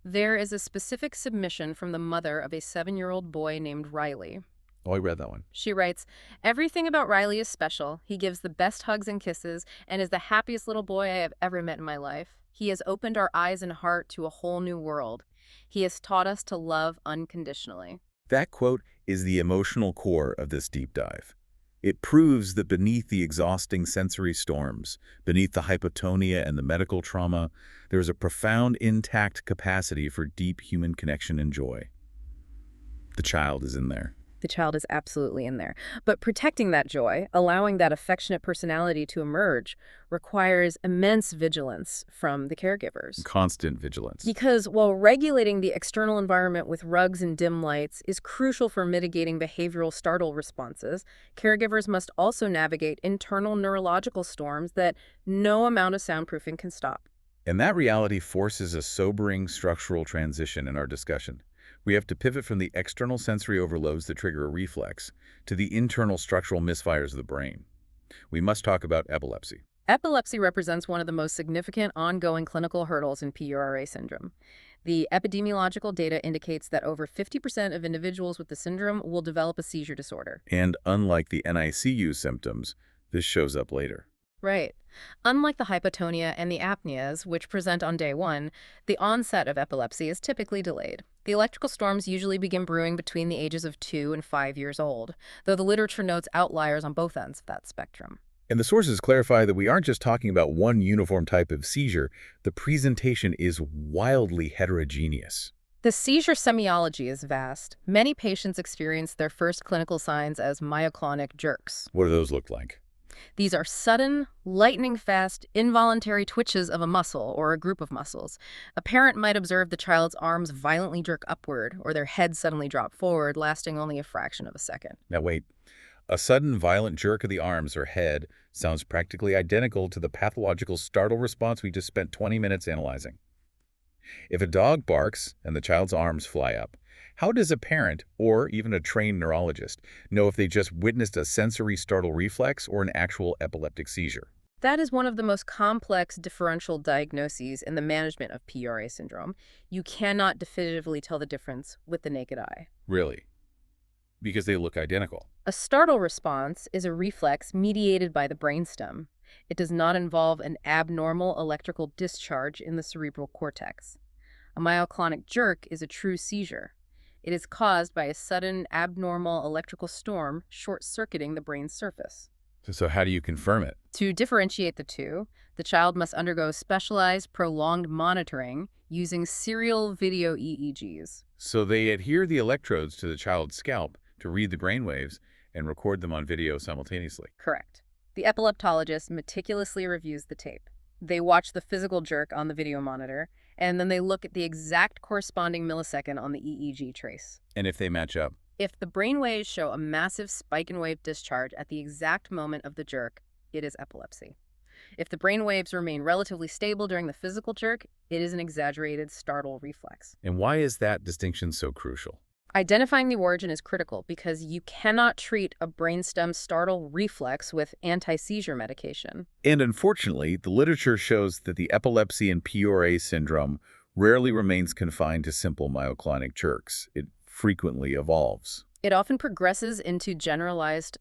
There is a specific submission from the mother of a 7-year-old boy named Riley. Oh, I read that one. She writes, "Everything about Riley is special. He gives the best hugs and kisses and is the happiest little boy I have ever met in my life. He has opened our eyes and heart to a whole new world. He has taught us to love unconditionally." That quote is the emotional core of this deep dive. It proves that beneath the exhausting sensory storms, beneath the hypotonia and the medical trauma, there is a profound intact capacity for deep human connection and joy. The child is in there. The child is absolutely in there. But protecting that joy, allowing that affectionate personality to emerge, requires immense vigilance from the caregivers. Constant vigilance. Because while regulating the external environment with rugs and dim lights is crucial for mitigating behavioral startle responses, caregivers must also navigate internal neurological storms that no amount of soundproofing can stop. And that reality forces a sobering structural transition in our discussion. We have to pivot from the external sensory overloads that trigger a reflex to the internal structural misfires of the brain. We must talk about epilepsy. Epilepsy represents one of the most significant ongoing clinical hurdles in PURA syndrome. The epidemiological data indicates that over 50% of individuals with the syndrome will develop a seizure disorder. And unlike the NICU symptoms, this shows up later. Right. Unlike the hypotonia and the apneas, which present on day 1, the onset of epilepsy is typically delayed. The electrical storms usually begin brewing between the ages of 2 and 5 years old, though the literature notes outliers on both ends of that spectrum. And the sources clarify that we aren't just talking about one uniform type of seizure. The presentation is wildly heterogeneous. The seizure semiology is vast. Many patients experience their first clinical signs as myoclonic jerks. What do those look like? These are sudden, lightning-fast, involuntary twitches of a muscle or a group of muscles. A parent might observe the child's arms violently jerk upward or their head suddenly drop forward, lasting only a fraction of a second. Now wait, a sudden violent jerk of the arms or head sounds practically identical to the pathological startle response we just spent 20 minutes analyzing. If a dog barks and the child's arms fly up, how does a parent, or even a trained neurologist, know if they just witnessed a sensory startle reflex or an actual epileptic seizure? That is one of the most complex differential diagnoses in the management of PURA syndrome. You cannot definitively tell the difference with the naked eye. Really? Because they look identical. A startle response is a reflex mediated by the brainstem. It does not involve an abnormal electrical discharge in the cerebral cortex. A myoclonic jerk is a true seizure. It is caused by a sudden abnormal electrical storm short-circuiting the brain's surface. So how do you confirm it? To differentiate the two, the child must undergo specialized prolonged monitoring using serial video EEGs. So they adhere the electrodes to the child's scalp to read the brainwaves and record them on video simultaneously. Correct. The epileptologist meticulously reviews the tape. They watch the physical jerk on the video monitor, and then they look at the exact corresponding millisecond on the EEG trace. And if they match up? If the brainwaves show a massive spike in wave discharge at the exact moment of the jerk, it is epilepsy. If the brainwaves remain relatively stable during the physical jerk, it is an exaggerated startle reflex. And why is that distinction so crucial? Identifying the origin is critical because you cannot treat a brainstem startle reflex with anti-seizure medication. And unfortunately, the literature shows that the epilepsy in PURA syndrome rarely remains confined to simple myoclonic jerks. It frequently evolves. It often progresses into generalized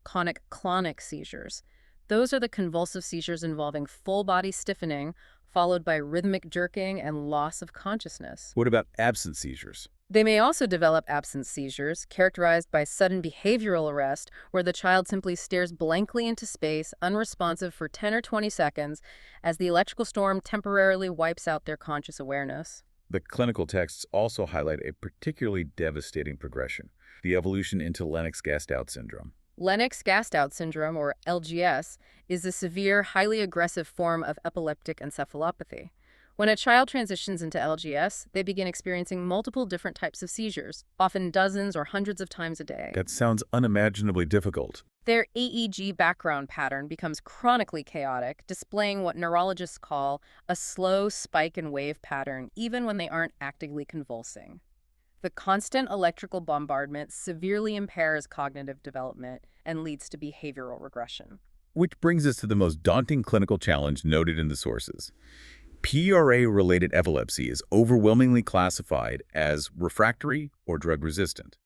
tonic-clonic seizures. Those are the convulsive seizures involving full-body stiffening, followed by rhythmic jerking and loss of consciousness. What about absent seizures? They may also develop absence seizures, characterized by sudden behavioral arrest, where the child simply stares blankly into space, unresponsive for 10 or 20 seconds, as the electrical storm temporarily wipes out their conscious awareness. The clinical texts also highlight a particularly devastating progression, the evolution into Lennox-Gastaut syndrome. Lennox-Gastaut syndrome, or LGS, is a severe, highly aggressive form of epileptic encephalopathy. When a child transitions into LGS, they begin experiencing multiple different types of seizures, often dozens or hundreds of times a day. That sounds unimaginably difficult. Their EEG background pattern becomes chronically chaotic, displaying what neurologists call a slow spike and wave pattern, even when they aren't actively convulsing. The constant electrical bombardment severely impairs cognitive development and leads to behavioral regression. Which brings us to the most daunting clinical challenge noted in the sources. PRA-related epilepsy is overwhelmingly classified as refractory or drug-resistant.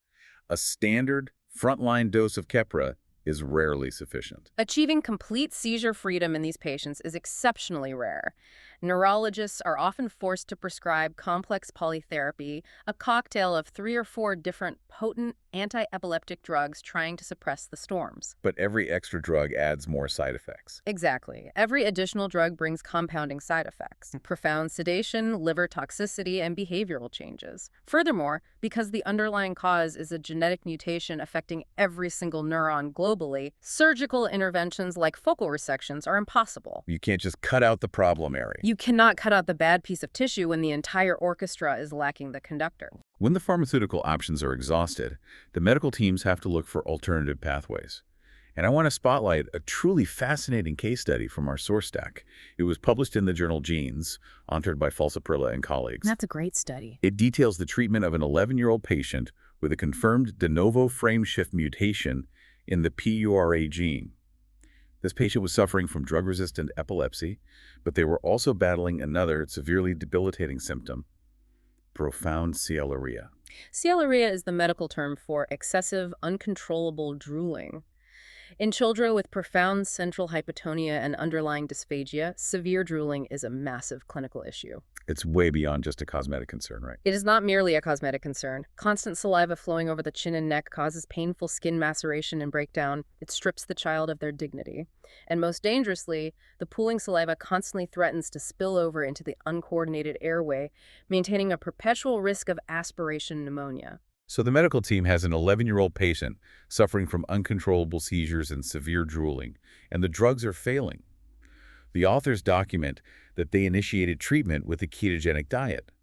A standard frontline dose of Keppra is rarely sufficient. Achieving complete seizure freedom in these patients is exceptionally rare. Neurologists are often forced to prescribe complex polytherapy, a cocktail of 3 or 4 different potent anti-epileptic drugs trying to suppress the storms. But every extra drug adds more side effects. Exactly. Every additional drug brings compounding side effects, profound sedation, liver toxicity, and behavioral changes. Furthermore, because the underlying cause is a genetic mutation affecting every single neuron globally, surgical interventions like focal resections are impossible. You can't just cut out the problem area. You cannot cut out the bad piece of tissue when the entire orchestra is lacking the conductor. When the pharmaceutical options are exhausted, the medical teams have to look for alternative pathways. And I want to spotlight a truly fascinating case study from our source stack. It was published in the journal Genes, authored by Falsaprilla and colleagues. That's a great study. It details the treatment of an 11-year-old patient with a confirmed de novo frame shift mutation in the PURA gene. This patient was suffering from drug-resistant epilepsy, but they were also battling another severely debilitating symptom, profound cellular. Cellular is the medical term for excessive, uncontrollable drooling. In children with profound central hypotonia and underlying dysphagia, severe drooling is a massive clinical issue. It's way beyond just a cosmetic concern, right? It is not merely a cosmetic concern. Constant saliva flowing over the chin and neck causes painful skin maceration and breakdown. It strips the child of their dignity. And most dangerously, the pooling saliva constantly threatens to spill over into the uncoordinated airway, maintaining a perpetual risk of aspiration pneumonia. So the medical team has an 11-year-old patient suffering from uncontrollable seizures and severe drooling, and the drugs are failing. The authors document that they initiated treatment with a ketogenic diet.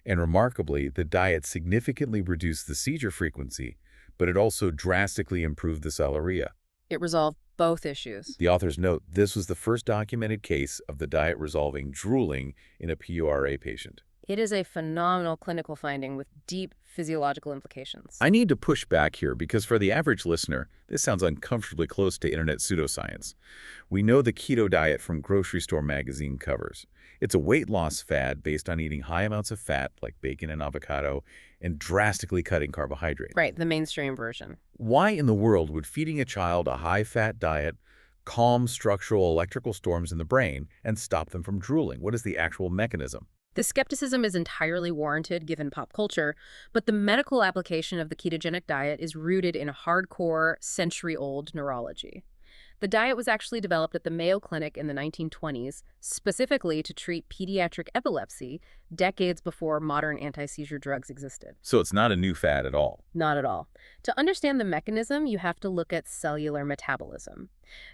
And remarkably, the diet significantly reduced the seizure frequency, but it also drastically improved the cellular. It resolved both issues. The authors note this was the first documented case of the diet resolving drooling in a PURA patient. It is a phenomenal clinical finding with deep physiological implications. I need to push back here because for the average listener, this sounds uncomfortably close to internet pseudoscience. We know the keto diet from grocery store magazine covers. It's a weight loss fad based on eating high amounts of fat like bacon and avocado and drastically cutting carbohydrates. Right, the mainstream version. Why in the world would feeding a child a high-fat diet calm structural electrical storms in the brain and stop them from drooling? What is the actual mechanism? The skepticism is entirely warranted given pop culture, but the medical application of the ketogenic diet is rooted in hardcore, century-old neurology. The diet was actually developed at the Mayo Clinic in the 1920s, specifically to treat pediatric epilepsy, decades before modern anti-seizure drugs existed. So it's not a new fad at all. Not at all. To understand the mechanism, you have to look at cellular metabolism.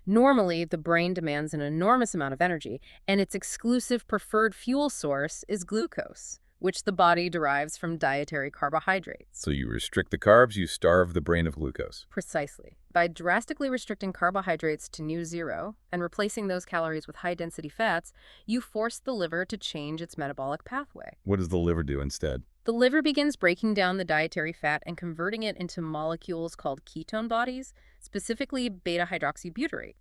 Normally, the brain demands an enormous amount of energy, and its exclusive preferred fuel source is glucose, which the body derives from dietary carbohydrates. So you restrict the carbs, you starve the brain of glucose. Precisely. By drastically restricting carbohydrates to near zero and replacing those calories with high-density fats, you force the liver to change its metabolic pathway. What does the liver do instead? The liver begins breaking down the dietary fat and converting it into molecules called ketone bodies, specifically beta-hydroxybutyrate.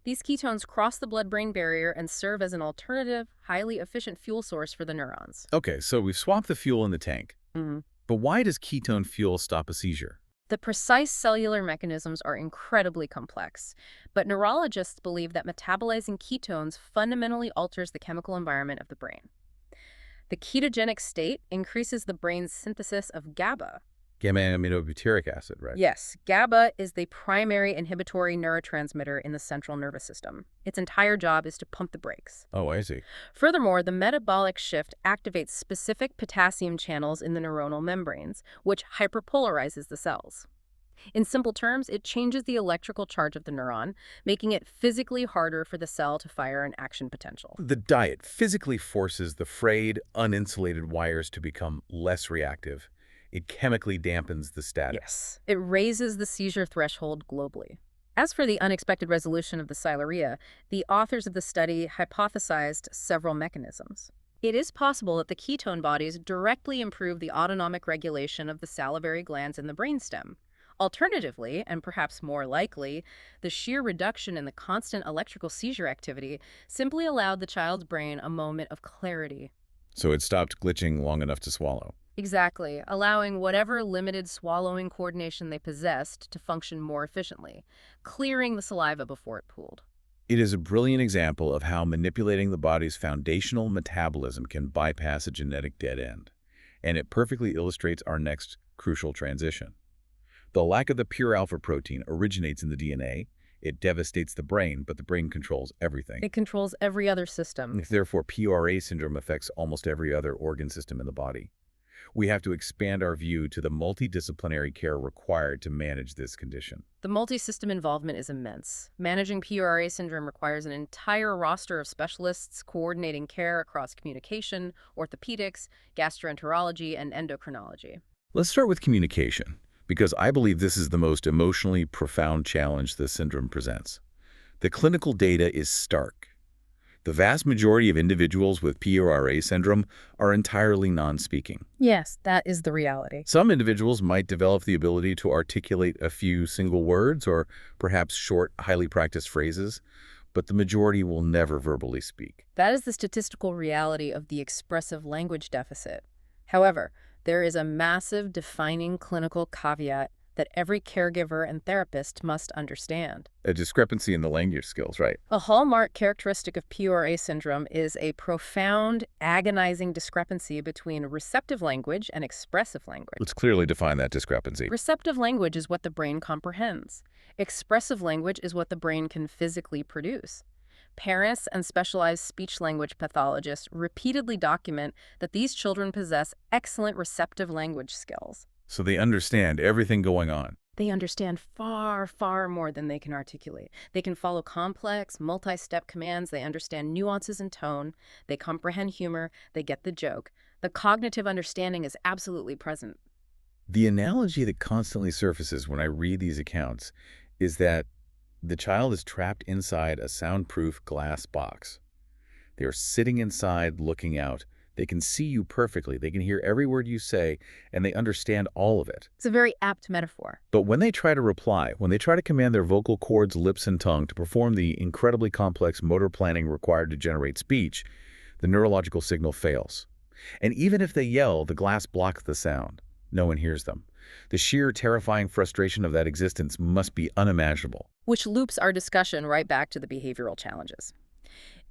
These ketones cross the blood-brain barrier and serve as an alternative, highly efficient fuel source for the neurons. Okay, so we've swapped the fuel in the tank. But why does ketone fuel stop a seizure? The precise cellular mechanisms are incredibly complex, but neurologists believe that metabolizing ketones fundamentally alters the chemical environment of the brain. The ketogenic state increases the brain's synthesis of GABA. Gamma-aminobutyric acid, right? Yes, GABA is the primary inhibitory neurotransmitter in the central nervous system. Its entire job is to pump the brakes. Oh, I see. Furthermore, the metabolic shift activates specific potassium channels in the neuronal membranes, which hyperpolarizes the cells. In simple terms, it changes the electrical charge of the neuron, making it physically harder for the cell to fire an action potential. The diet physically forces the frayed, uninsulated wires to become less reactive. It chemically dampens the static. Yes, it raises the seizure threshold globally. As for the unexpected resolution of the siluria, the authors of the study hypothesized several mechanisms. It is possible that the ketone bodies directly improve the autonomic regulation of the salivary glands in the brainstem. Alternatively, and perhaps more likely, the sheer reduction in the constant electrical seizure activity simply allowed the child's brain a moment of clarity. So it stopped glitching long enough to swallow. Exactly, allowing whatever limited swallowing coordination they possessed to function more efficiently, clearing the saliva before it pooled. It is a brilliant example of how manipulating the body's foundational metabolism can bypass a genetic dead end. And it perfectly illustrates our next crucial transition. The lack of the pure alpha protein originates in the DNA. It devastates the brain, but the brain controls everything. It controls every other system. Therefore, PURA syndrome affects almost every other organ system in the body. We have to expand our view to the multidisciplinary care required to manage this condition. The multi-system involvement is immense. Managing PURA syndrome requires an entire roster of specialists coordinating care across communication, orthopedics, gastroenterology, and endocrinology. Let's start with communication, because I believe this is the most emotionally profound challenge the syndrome presents. The clinical data is stark. The vast majority of individuals with PURA syndrome are entirely non-speaking. Yes, that is the reality. Some individuals might develop the ability to articulate a few single words or perhaps short, highly practiced phrases, but the majority will never verbally speak. That is the statistical reality of the expressive language deficit. However, there is a massive defining clinical caveat that every caregiver and therapist must understand. A discrepancy in the language skills, right? A hallmark characteristic of PURA syndrome is a profound, agonizing discrepancy between receptive language and expressive language. Let's clearly define that discrepancy. Receptive language is what the brain comprehends. Expressive language is what the brain can physically produce. Parents and specialized speech-language pathologists repeatedly document that these children possess excellent receptive language skills. So they understand everything going on. They understand far, far more than they can articulate. They can follow complex, multi-step commands. They understand nuances in tone. They comprehend humor. They get the joke. The cognitive understanding is absolutely present. The analogy that constantly surfaces when I read these accounts is that the child is trapped inside a soundproof glass box. They are sitting inside looking out. They can see you perfectly. They can hear every word you say, and they understand all of it. It's a very apt metaphor. But when they try to reply, when they try to command their vocal cords, lips, and tongue to perform the incredibly complex motor planning required to generate speech, the neurological signal fails. And even if they yell, the glass blocks the sound. No one hears them. The sheer terrifying frustration of that existence must be unimaginable. Which loops our discussion right back to the behavioral challenges.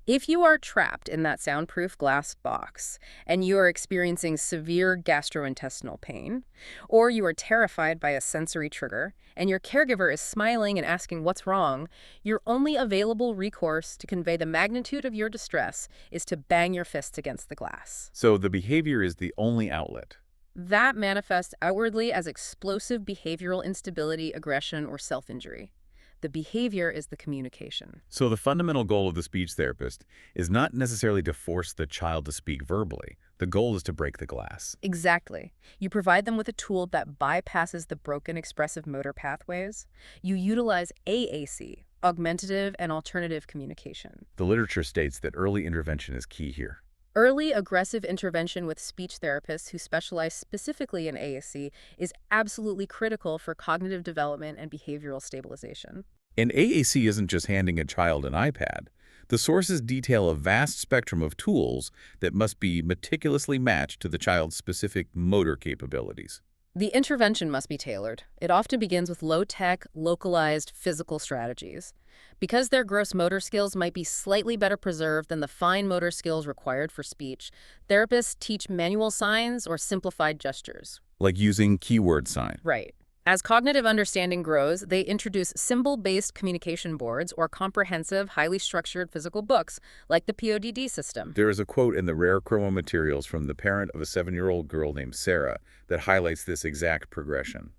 If you are trapped in that soundproof glass box and you are experiencing severe gastrointestinal pain, or you are terrified by a sensory trigger and your caregiver is smiling and asking what's wrong, your only available recourse to convey the magnitude of your distress is to bang your fists against the glass. So the behavior is the only outlet. That manifests outwardly as explosive behavioral instability, aggression, or self-injury. The behavior is the communication. So the fundamental goal of the speech therapist is not necessarily to force the child to speak verbally. The goal is to break the glass. Exactly. You provide them with a tool that bypasses the broken expressive motor pathways. You utilize AAC, augmentative and alternative communication. The literature states that early intervention is key here. Early aggressive intervention with speech therapists who specialize specifically in AAC is absolutely critical for cognitive development and behavioral stabilization. And AAC isn't just handing a child an iPad. The sources detail a vast spectrum of tools that must be meticulously matched to the child's specific motor capabilities. The intervention must be tailored. It often begins with low-tech, localized physical strategies. Because their gross motor skills might be slightly better preserved than the fine motor skills required for speech, therapists teach manual signs or simplified gestures. Like using keyword sign. Right. As cognitive understanding grows, they introduce symbol-based communication boards or comprehensive, highly structured physical books, like the PODD system. There is a quote in the rare chromo materials from the parent of a 7-year-old girl named Sarah that highlights this exact progression.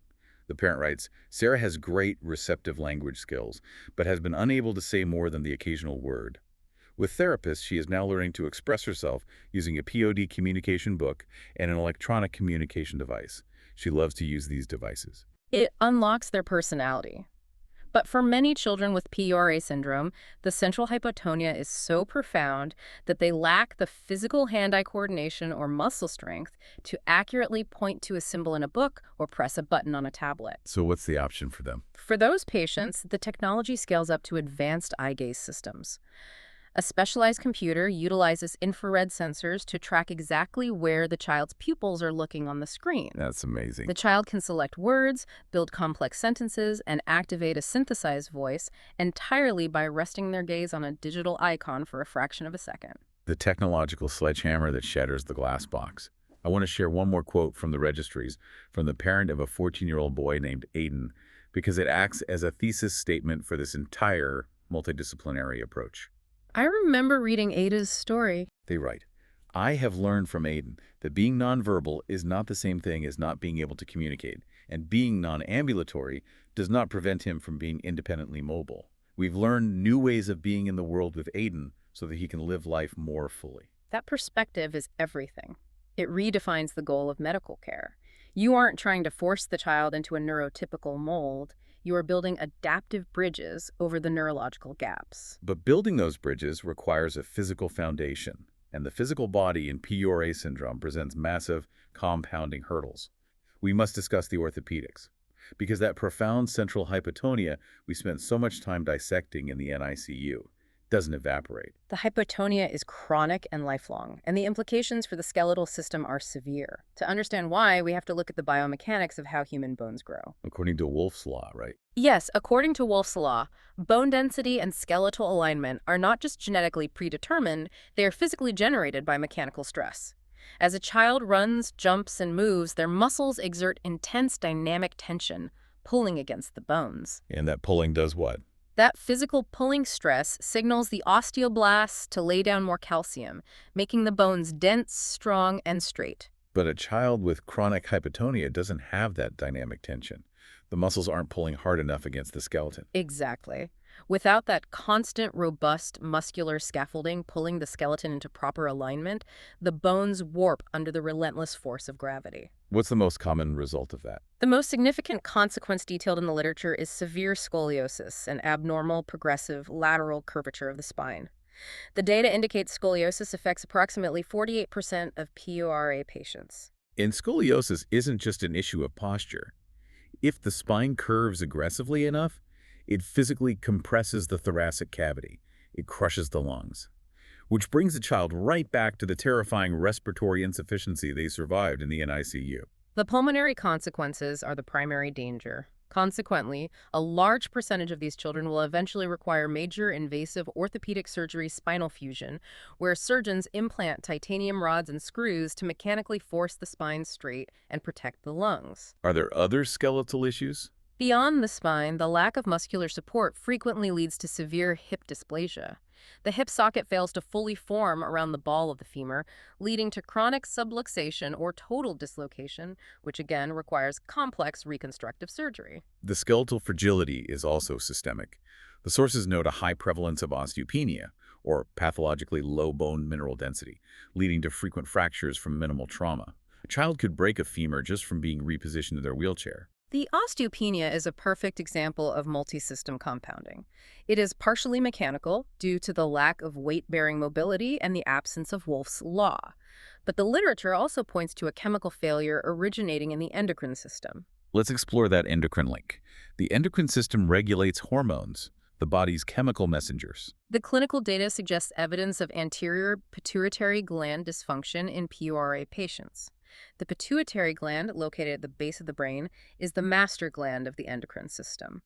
The parent writes, "Sarah has great receptive language skills, but has been unable to say more than the occasional word. With therapists, she is now learning to express herself using a POD communication book and an electronic communication device. She loves to use these devices." It unlocks their personality. But for many children with PURA syndrome, the central hypotonia is so profound that they lack the physical hand-eye coordination or muscle strength to accurately point to a symbol in a book or press a button on a tablet. So what's the option for them? For those patients, the technology scales up to advanced eye gaze systems. A specialized computer utilizes infrared sensors to track exactly where the child's pupils are looking on the screen. That's amazing. The child can select words, build complex sentences, and activate a synthesized voice entirely by resting their gaze on a digital icon for a fraction of a second. The technological sledgehammer that shatters the glass box. I want to share one more quote from the registries from the parent of a 14-year-old boy named Aiden, because it acts as a thesis statement for this entire multidisciplinary approach. I remember reading Ada's story. They write, "I have learned from Aiden that being nonverbal is not the same thing as not being able to communicate, and being non-ambulatory does not prevent him from being independently mobile. We've learned new ways of being in the world with Aiden so that he can live life more fully." That perspective is everything. It redefines the goal of medical care. You aren't trying to force the child into a neurotypical mold. You are building adaptive bridges over the neurological gaps. But building those bridges requires a physical foundation, and the physical body in PURA syndrome presents massive, compounding hurdles. We must discuss the orthopedics, because that profound central hypotonia we spent so much time dissecting in the NICU doesn't evaporate. The hypotonia is chronic and lifelong, and the implications for the skeletal system are severe. To understand why, we have to look at the biomechanics of how human bones grow. According to Wolff's law, right? Yes, according to Wolff's law, bone density and skeletal alignment are not just genetically predetermined, they are physically generated by mechanical stress. As a child runs, jumps, and moves, their muscles exert intense dynamic tension, pulling against the bones. And that pulling does what? That physical pulling stress signals the osteoblasts to lay down more calcium, making the bones dense, strong, and straight. But a child with chronic hypotonia doesn't have that dynamic tension. The muscles aren't pulling hard enough against the skeleton. Exactly. Without that constant, robust muscular scaffolding pulling the skeleton into proper alignment, the bones warp under the relentless force of gravity. What's the most common result of that? The most significant consequence detailed in the literature is severe scoliosis, an abnormal, progressive, lateral curvature of the spine. The data indicates scoliosis affects approximately 48% of PURA patients. And scoliosis isn't just an issue of posture. If the spine curves aggressively enough, it physically compresses the thoracic cavity. It crushes the lungs, which brings the child right back to the terrifying respiratory insufficiency they survived in the NICU. The pulmonary consequences are the primary danger. Consequently, a large percentage of these children will eventually require major invasive orthopedic surgery spinal fusion, where surgeons implant titanium rods and screws to mechanically force the spine straight and protect the lungs. Are there other skeletal issues? Beyond the spine, the lack of muscular support frequently leads to severe hip dysplasia. The hip socket fails to fully form around the ball of the femur, leading to chronic subluxation or total dislocation, which again requires complex reconstructive surgery. The skeletal fragility is also systemic. The sources note a high prevalence of osteopenia, or pathologically low bone mineral density, leading to frequent fractures from minimal trauma. A child could break a femur just from being repositioned in their wheelchair. The osteopenia is a perfect example of multi-system compounding. It is partially mechanical due to the lack of weight-bearing mobility and the absence of Wolff's law. But the literature also points to a chemical failure originating in the endocrine system. Let's explore that endocrine link. The endocrine system regulates hormones, the body's chemical messengers. The clinical data suggests evidence of anterior pituitary gland dysfunction in PURA patients. The pituitary gland, located at the base of the brain, is the master gland of the endocrine system.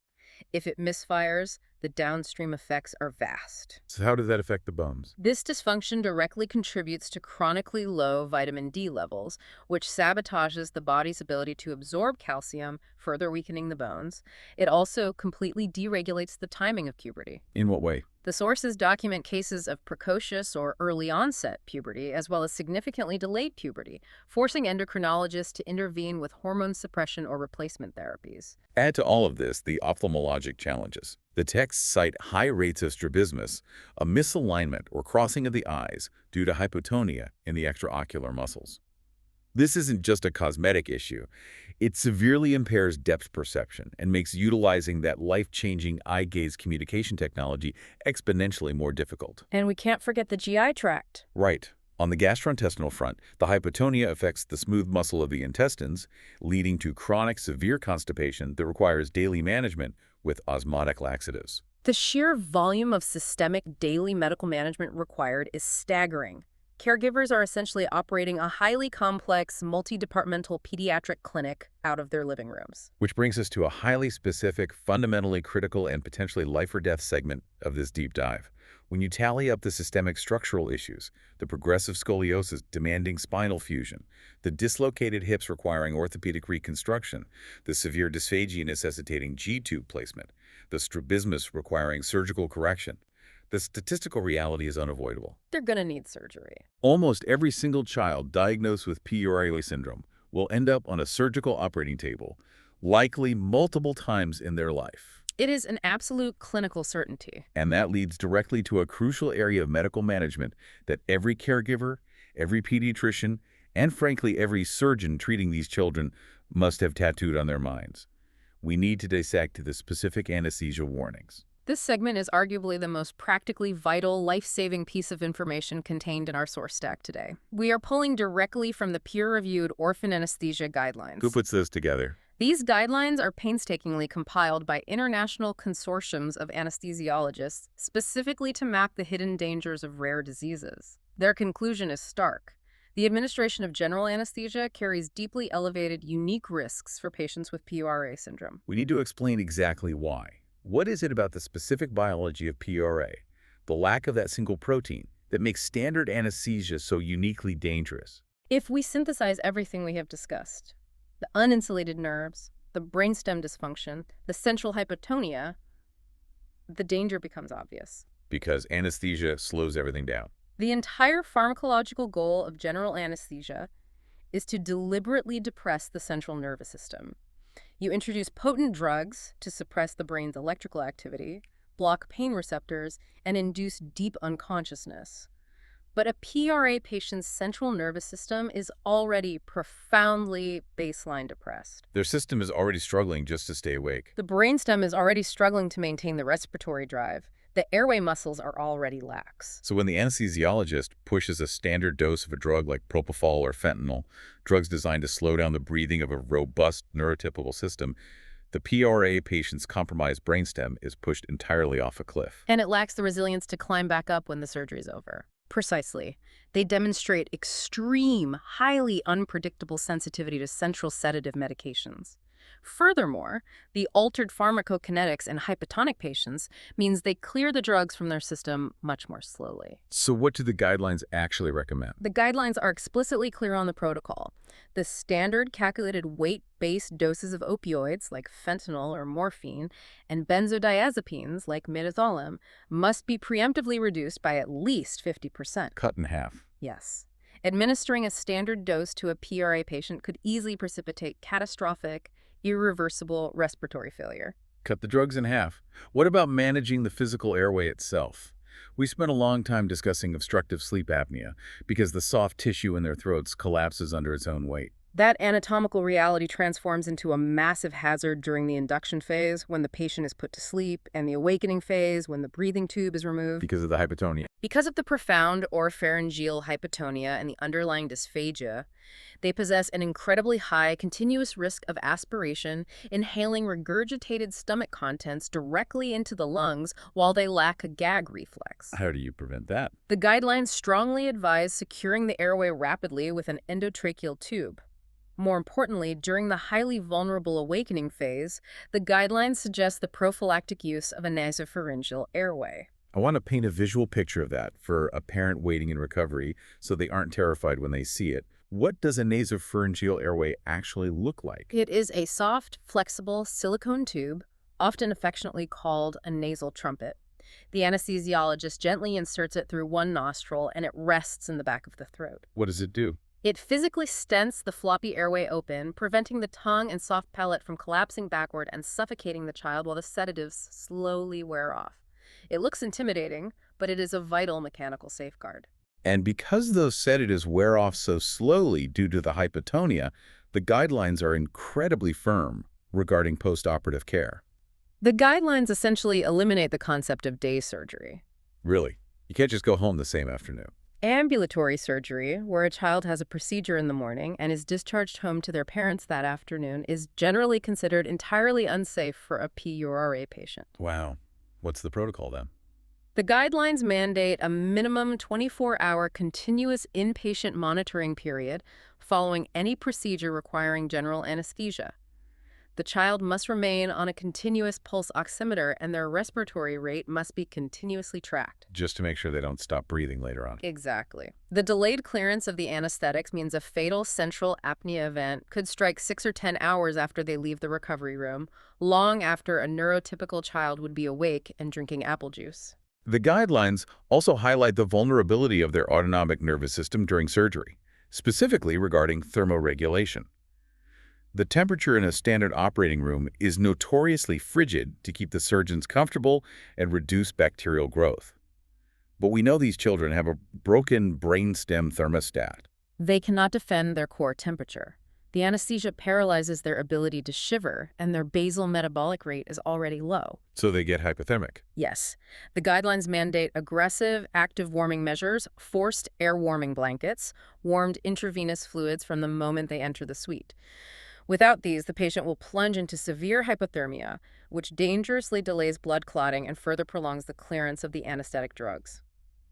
If it misfires, the downstream effects are vast. So how does that affect the bones? This dysfunction directly contributes to chronically low vitamin D levels, which sabotages the body's ability to absorb calcium, further weakening the bones. It also completely deregulates the timing of puberty. In what way? The sources document cases of precocious or early onset puberty, as well as significantly delayed puberty, forcing endocrinologists to intervene with hormone suppression or replacement therapies. Add to all of this the ophthalmologic challenges. The texts cite high rates of strabismus, a misalignment or crossing of the eyes due to hypotonia in the extraocular muscles. This isn't just a cosmetic issue. It severely impairs depth perception and makes utilizing that life-changing eye-gaze communication technology exponentially more difficult. And we can't forget the GI tract. Right. On the gastrointestinal front, the hypotonia affects the smooth muscle of the intestines, leading to chronic severe constipation that requires daily management with osmotic laxatives. The sheer volume of systemic daily medical management required is staggering. Caregivers are essentially operating a highly complex, multi-departmental pediatric clinic out of their living rooms. Which brings us to a highly specific, fundamentally critical, and potentially life-or-death segment of this deep dive. When you tally up the systemic structural issues, the progressive scoliosis demanding spinal fusion, the dislocated hips requiring orthopedic reconstruction, the severe dysphagia necessitating G-tube placement, the strabismus requiring surgical correction, the statistical reality is unavoidable. They're going to need surgery. Almost every single child diagnosed with PURA syndrome will end up on a surgical operating table, likely multiple times in their life. It is an absolute clinical certainty. And that leads directly to a crucial area of medical management that every caregiver, every pediatrician, and frankly every surgeon treating these children must have tattooed on their minds. We need to dissect the specific anesthesia warnings. This segment is arguably the most practically vital, life-saving piece of information contained in our source stack today. We are pulling directly from the peer-reviewed orphan anesthesia guidelines. Who puts this together? These guidelines are painstakingly compiled by international consortiums of anesthesiologists, specifically to map the hidden dangers of rare diseases. Their conclusion is stark. The administration of general anesthesia carries deeply elevated, unique risks for patients with PURA syndrome. We need to explain exactly why. What is it about the specific biology of PURA, the lack of that single protein, that makes standard anesthesia so uniquely dangerous? If we synthesize everything we have discussed, the uninsulated nerves, the brainstem dysfunction, the central hypotonia, the danger becomes obvious. Because anesthesia slows everything down. The entire pharmacological goal of general anesthesia is to deliberately depress the central nervous system. You introduce potent drugs to suppress the brain's electrical activity, block pain receptors, and induce deep unconsciousness. But a PRA patient's central nervous system is already profoundly baseline depressed. Their system is already struggling just to stay awake. The brainstem is already struggling to maintain the respiratory drive. The airway muscles are already lax. So when the anesthesiologist pushes a standard dose of a drug like propofol or fentanyl, drugs designed to slow down the breathing of a robust neurotypical system, the PRA patient's compromised brainstem is pushed entirely off a cliff. And it lacks the resilience to climb back up when the surgery's over. Precisely. They demonstrate extreme, highly unpredictable sensitivity to central sedative medications. Furthermore, the altered pharmacokinetics in hypotonic patients means they clear the drugs from their system much more slowly. So what do the guidelines actually recommend? The guidelines are explicitly clear on the protocol. The standard calculated weight-based doses of opioids, like fentanyl or morphine, and benzodiazepines, like midazolam, must be preemptively reduced by at least 50%. Cut in half. Yes. Administering a standard dose to a PRA patient could easily precipitate catastrophic, irreversible respiratory failure. Cut the drugs in half. What about managing the physical airway itself? We spent a long time discussing obstructive sleep apnea because the soft tissue in their throats collapses under its own weight. That anatomical reality transforms into a massive hazard during the induction phase when the patient is put to sleep, and the awakening phase when the breathing tube is removed. Because of the hypotonia. Because of the profound oropharyngeal hypotonia and the underlying dysphagia, they possess an incredibly high continuous risk of aspiration, inhaling regurgitated stomach contents directly into the lungs while they lack a gag reflex. How do you prevent that? The guidelines strongly advise securing the airway rapidly with an endotracheal tube. More importantly, during the highly vulnerable awakening phase, the guidelines suggest the prophylactic use of a nasopharyngeal airway. I want to paint a visual picture of that for a parent waiting in recovery so they aren't terrified when they see it. What does a nasopharyngeal airway actually look like? It is a soft, flexible silicone tube, often affectionately called a nasal trumpet. The anesthesiologist gently inserts it through one nostril and it rests in the back of the throat. What does it do? It physically stents the floppy airway open, preventing the tongue and soft palate from collapsing backward and suffocating the child while the sedatives slowly wear off. It looks intimidating, but it is a vital mechanical safeguard. And because those sedatives wear off so slowly due to the hypotonia, the guidelines are incredibly firm regarding postoperative care. The guidelines essentially eliminate the concept of day surgery. Really? You can't just go home the same afternoon. Ambulatory surgery, where a child has a procedure in the morning and is discharged home to their parents that afternoon, is generally considered entirely unsafe for a PURA patient. Wow. What's the protocol then? The guidelines mandate a minimum 24-hour continuous inpatient monitoring period following any procedure requiring general anesthesia. The child must remain on a continuous pulse oximeter and their respiratory rate must be continuously tracked. Just to make sure they don't stop breathing later on. Exactly. The delayed clearance of the anesthetics means a fatal central apnea event could strike 6 or 10 hours after they leave the recovery room, long after a neurotypical child would be awake and drinking apple juice. The guidelines also highlight the vulnerability of their autonomic nervous system during surgery, specifically regarding thermoregulation. The temperature in a standard operating room is notoriously frigid to keep the surgeons comfortable and reduce bacterial growth. But we know these children have a broken brainstem thermostat. They cannot defend their core temperature. The anesthesia paralyzes their ability to shiver, and their basal metabolic rate is already low. So they get hypothermic. Yes. The guidelines mandate aggressive, active warming measures, forced air warming blankets, warmed intravenous fluids from the moment they enter the suite. Without these, the patient will plunge into severe hypothermia, which dangerously delays blood clotting and further prolongs the clearance of the anesthetic drugs.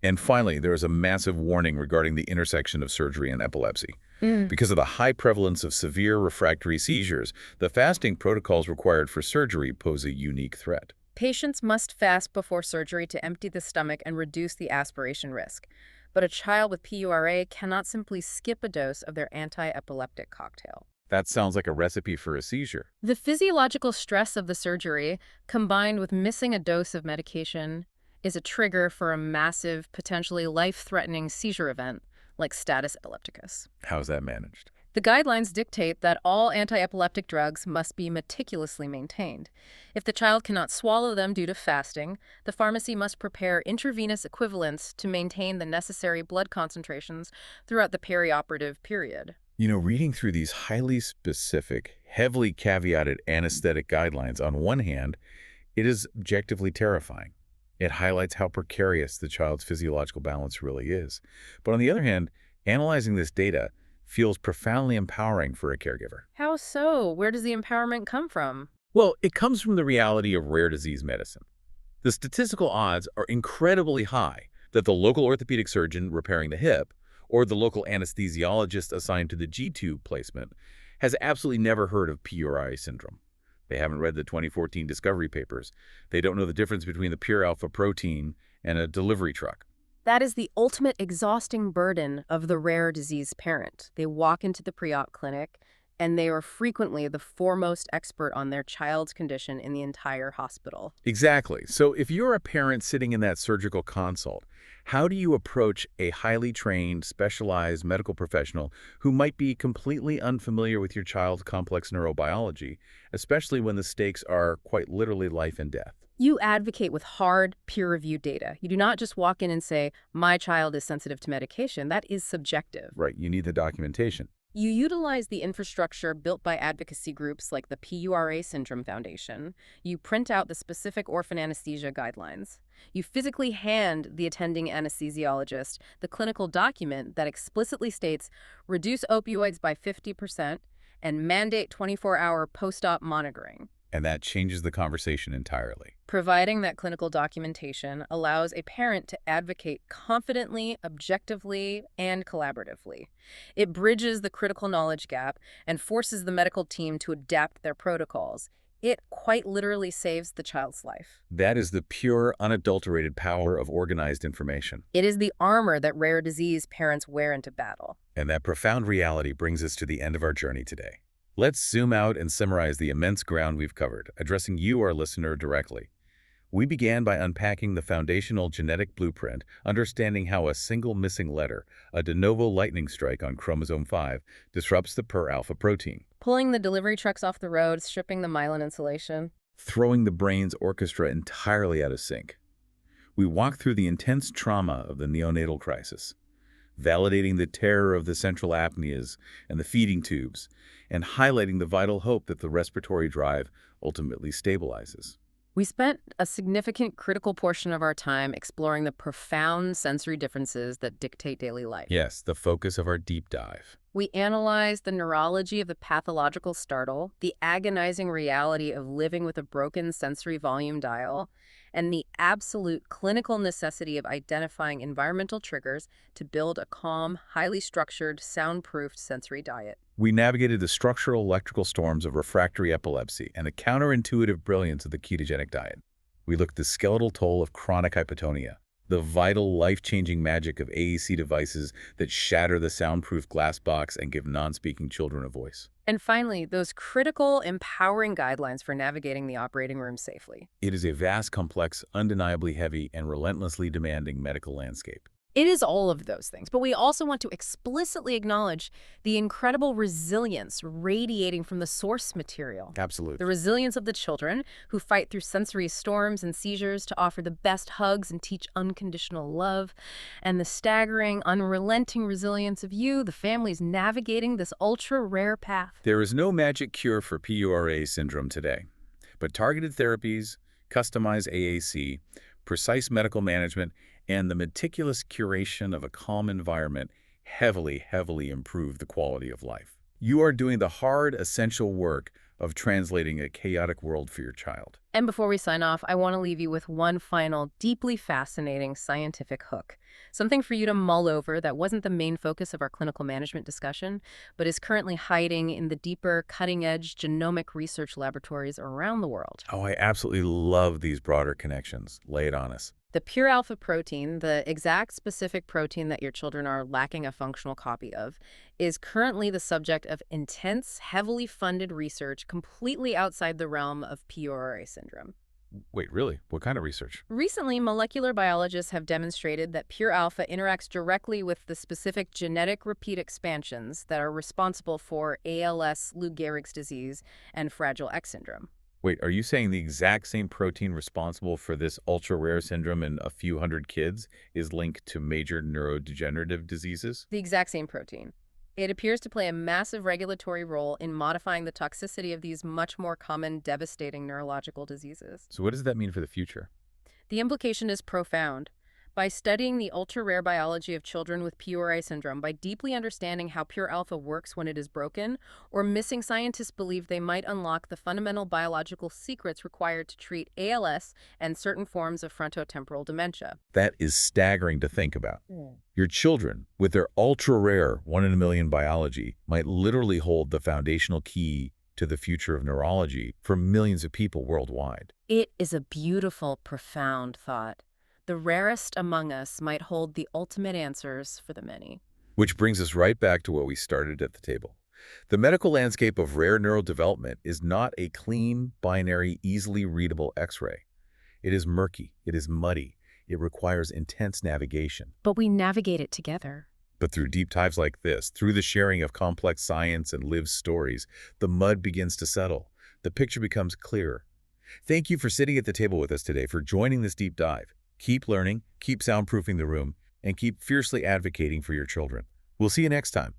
And finally, there is a massive warning regarding the intersection of surgery and epilepsy. Because of the high prevalence of severe refractory seizures, the fasting protocols required for surgery pose a unique threat. Patients must fast before surgery to empty the stomach and reduce the aspiration risk. But a child with PURA cannot simply skip a dose of their anti-epileptic cocktail. That sounds like a recipe for a seizure. The physiological stress of the surgery, combined with missing a dose of medication, is a trigger for a massive, potentially life-threatening seizure event like status epilepticus. How's that managed? The guidelines dictate that all anti-epileptic drugs must be meticulously maintained. If the child cannot swallow them due to fasting, the pharmacy must prepare intravenous equivalents to maintain the necessary blood concentrations throughout the perioperative period. You know, reading through these highly specific, heavily caveated anesthetic guidelines, on one hand, it is objectively terrifying. It highlights how precarious the child's physiological balance really is. But on the other hand, analyzing this data feels profoundly empowering for a caregiver. How so? Where does the empowerment come from? Well, it comes from the reality of rare disease medicine. The statistical odds are incredibly high that the local orthopedic surgeon repairing the hip or the local anesthesiologist assigned to the G-tube placement has absolutely never heard of PURA syndrome. They haven't read the 2014 discovery papers. They don't know the difference between the pure alpha protein and a delivery truck. That is the ultimate exhausting burden of the rare disease parent. They walk into the pre-op clinic, and they are frequently the foremost expert on their child's condition in the entire hospital. Exactly. So if you're a parent sitting in that surgical consult, how do you approach a highly trained, specialized medical professional who might be completely unfamiliar with your child's complex neurobiology, especially when the stakes are quite literally life and death? You advocate with hard, peer-reviewed data. You do not just walk in and say, my child is sensitive to medication. That is subjective. Right, you need the documentation. You utilize the infrastructure built by advocacy groups like the PURA Syndrome Foundation. You print out the specific orphan anesthesia guidelines. You physically hand the attending anesthesiologist the clinical document that explicitly states reduce opioids by 50% and mandate 24-hour post-op monitoring. And that changes the conversation entirely. Providing that clinical documentation allows a parent to advocate confidently, objectively, and collaboratively. It bridges the critical knowledge gap and forces the medical team to adapt their protocols. It quite literally saves the child's life. That is the pure, unadulterated power of organized information. It is the armor that rare disease parents wear into battle. And that profound reality brings us to the end of our journey today. Let's zoom out and summarize the immense ground we've covered, addressing you, our listener, directly. We began by unpacking the foundational genetic blueprint, understanding how a single missing letter, a de novo lightning strike on chromosome 5, disrupts the pur-alpha protein. Pulling the delivery trucks off the road, stripping the myelin insulation. Throwing the brain's orchestra entirely out of sync. We walked through the intense trauma of the neonatal crisis, validating the terror of the central apneas and the feeding tubes, and highlighting the vital hope that the respiratory drive ultimately stabilizes. We spent a significant critical portion of our time exploring the profound sensory differences that dictate daily life. Yes, the focus of our deep dive. We analyzed the neurology of the pathological startle, the agonizing reality of living with a broken sensory volume dial, and the absolute clinical necessity of identifying environmental triggers to build a calm, highly structured, soundproofed sensory diet. We navigated the structural electrical storms of refractory epilepsy and the counterintuitive brilliance of the ketogenic diet. We looked at the skeletal toll of chronic hypotonia, the vital, life-changing magic of AAC devices that shatter the soundproof glass box and give non-speaking children a voice. And finally, those critical, empowering guidelines for navigating the operating room safely. It is a vast, complex, undeniably heavy, and relentlessly demanding medical landscape. It is all of those things, but we also want to explicitly acknowledge the incredible resilience radiating from the source material. Absolutely. The resilience of the children who fight through sensory storms and seizures to offer the best hugs and teach unconditional love, and the staggering, unrelenting resilience of you, the families navigating this ultra-rare path. There is no magic cure for PURA syndrome today, but targeted therapies, customized AAC, precise medical management, and the meticulous curation of a calm environment heavily improve the quality of life. You are doing the hard, essential work of translating a chaotic world for your child. And before we sign off, I want to leave you with one final, deeply fascinating scientific hook. Something for you to mull over that wasn't the main focus of our clinical management discussion, but is currently hiding in the deeper, cutting-edge genomic research laboratories around the world. Oh, I absolutely love these broader connections. Lay it on us. The pure alpha protein, the exact specific protein that your children are lacking a functional copy of, is currently the subject of intense, heavily funded research completely outside the realm of PURA syndrome. Wait, really? What kind of research? Recently, molecular biologists have demonstrated that pure alpha interacts directly with the specific genetic repeat expansions that are responsible for ALS, Lou Gehrig's disease, and Fragile X syndrome. Wait, are you saying the exact same protein responsible for this ultra-rare syndrome in a few hundred kids is linked to major neurodegenerative diseases? The exact same protein. It appears to play a massive regulatory role in modifying the toxicity of these much more common, devastating neurological diseases. So what does that mean for the future? The implication is profound. By studying the ultra-rare biology of children with PURA syndrome, by deeply understanding how pure alpha works when it is broken, or missing, scientists believe they might unlock the fundamental biological secrets required to treat ALS and certain forms of frontotemporal dementia. That is staggering to think about. Mm. Your children, with their ultra-rare one-in-a-million biology, might literally hold the foundational key to the future of neurology for millions of people worldwide. It is a beautiful, profound thought. The rarest among us might hold the ultimate answers for the many. Which brings us right back to what we started at the table. The medical landscape of rare neurodevelopment is not a clean, binary, easily readable X-ray. It is murky, it is muddy, it requires intense navigation. But we navigate it together. But through deep dives like this, through the sharing of complex science and lived stories, the mud begins to settle. The picture becomes clearer. Thank you for sitting at the table with us today, for joining this deep dive. Keep learning, keep soundproofing the room, and keep fiercely advocating for your children. We'll see you next time.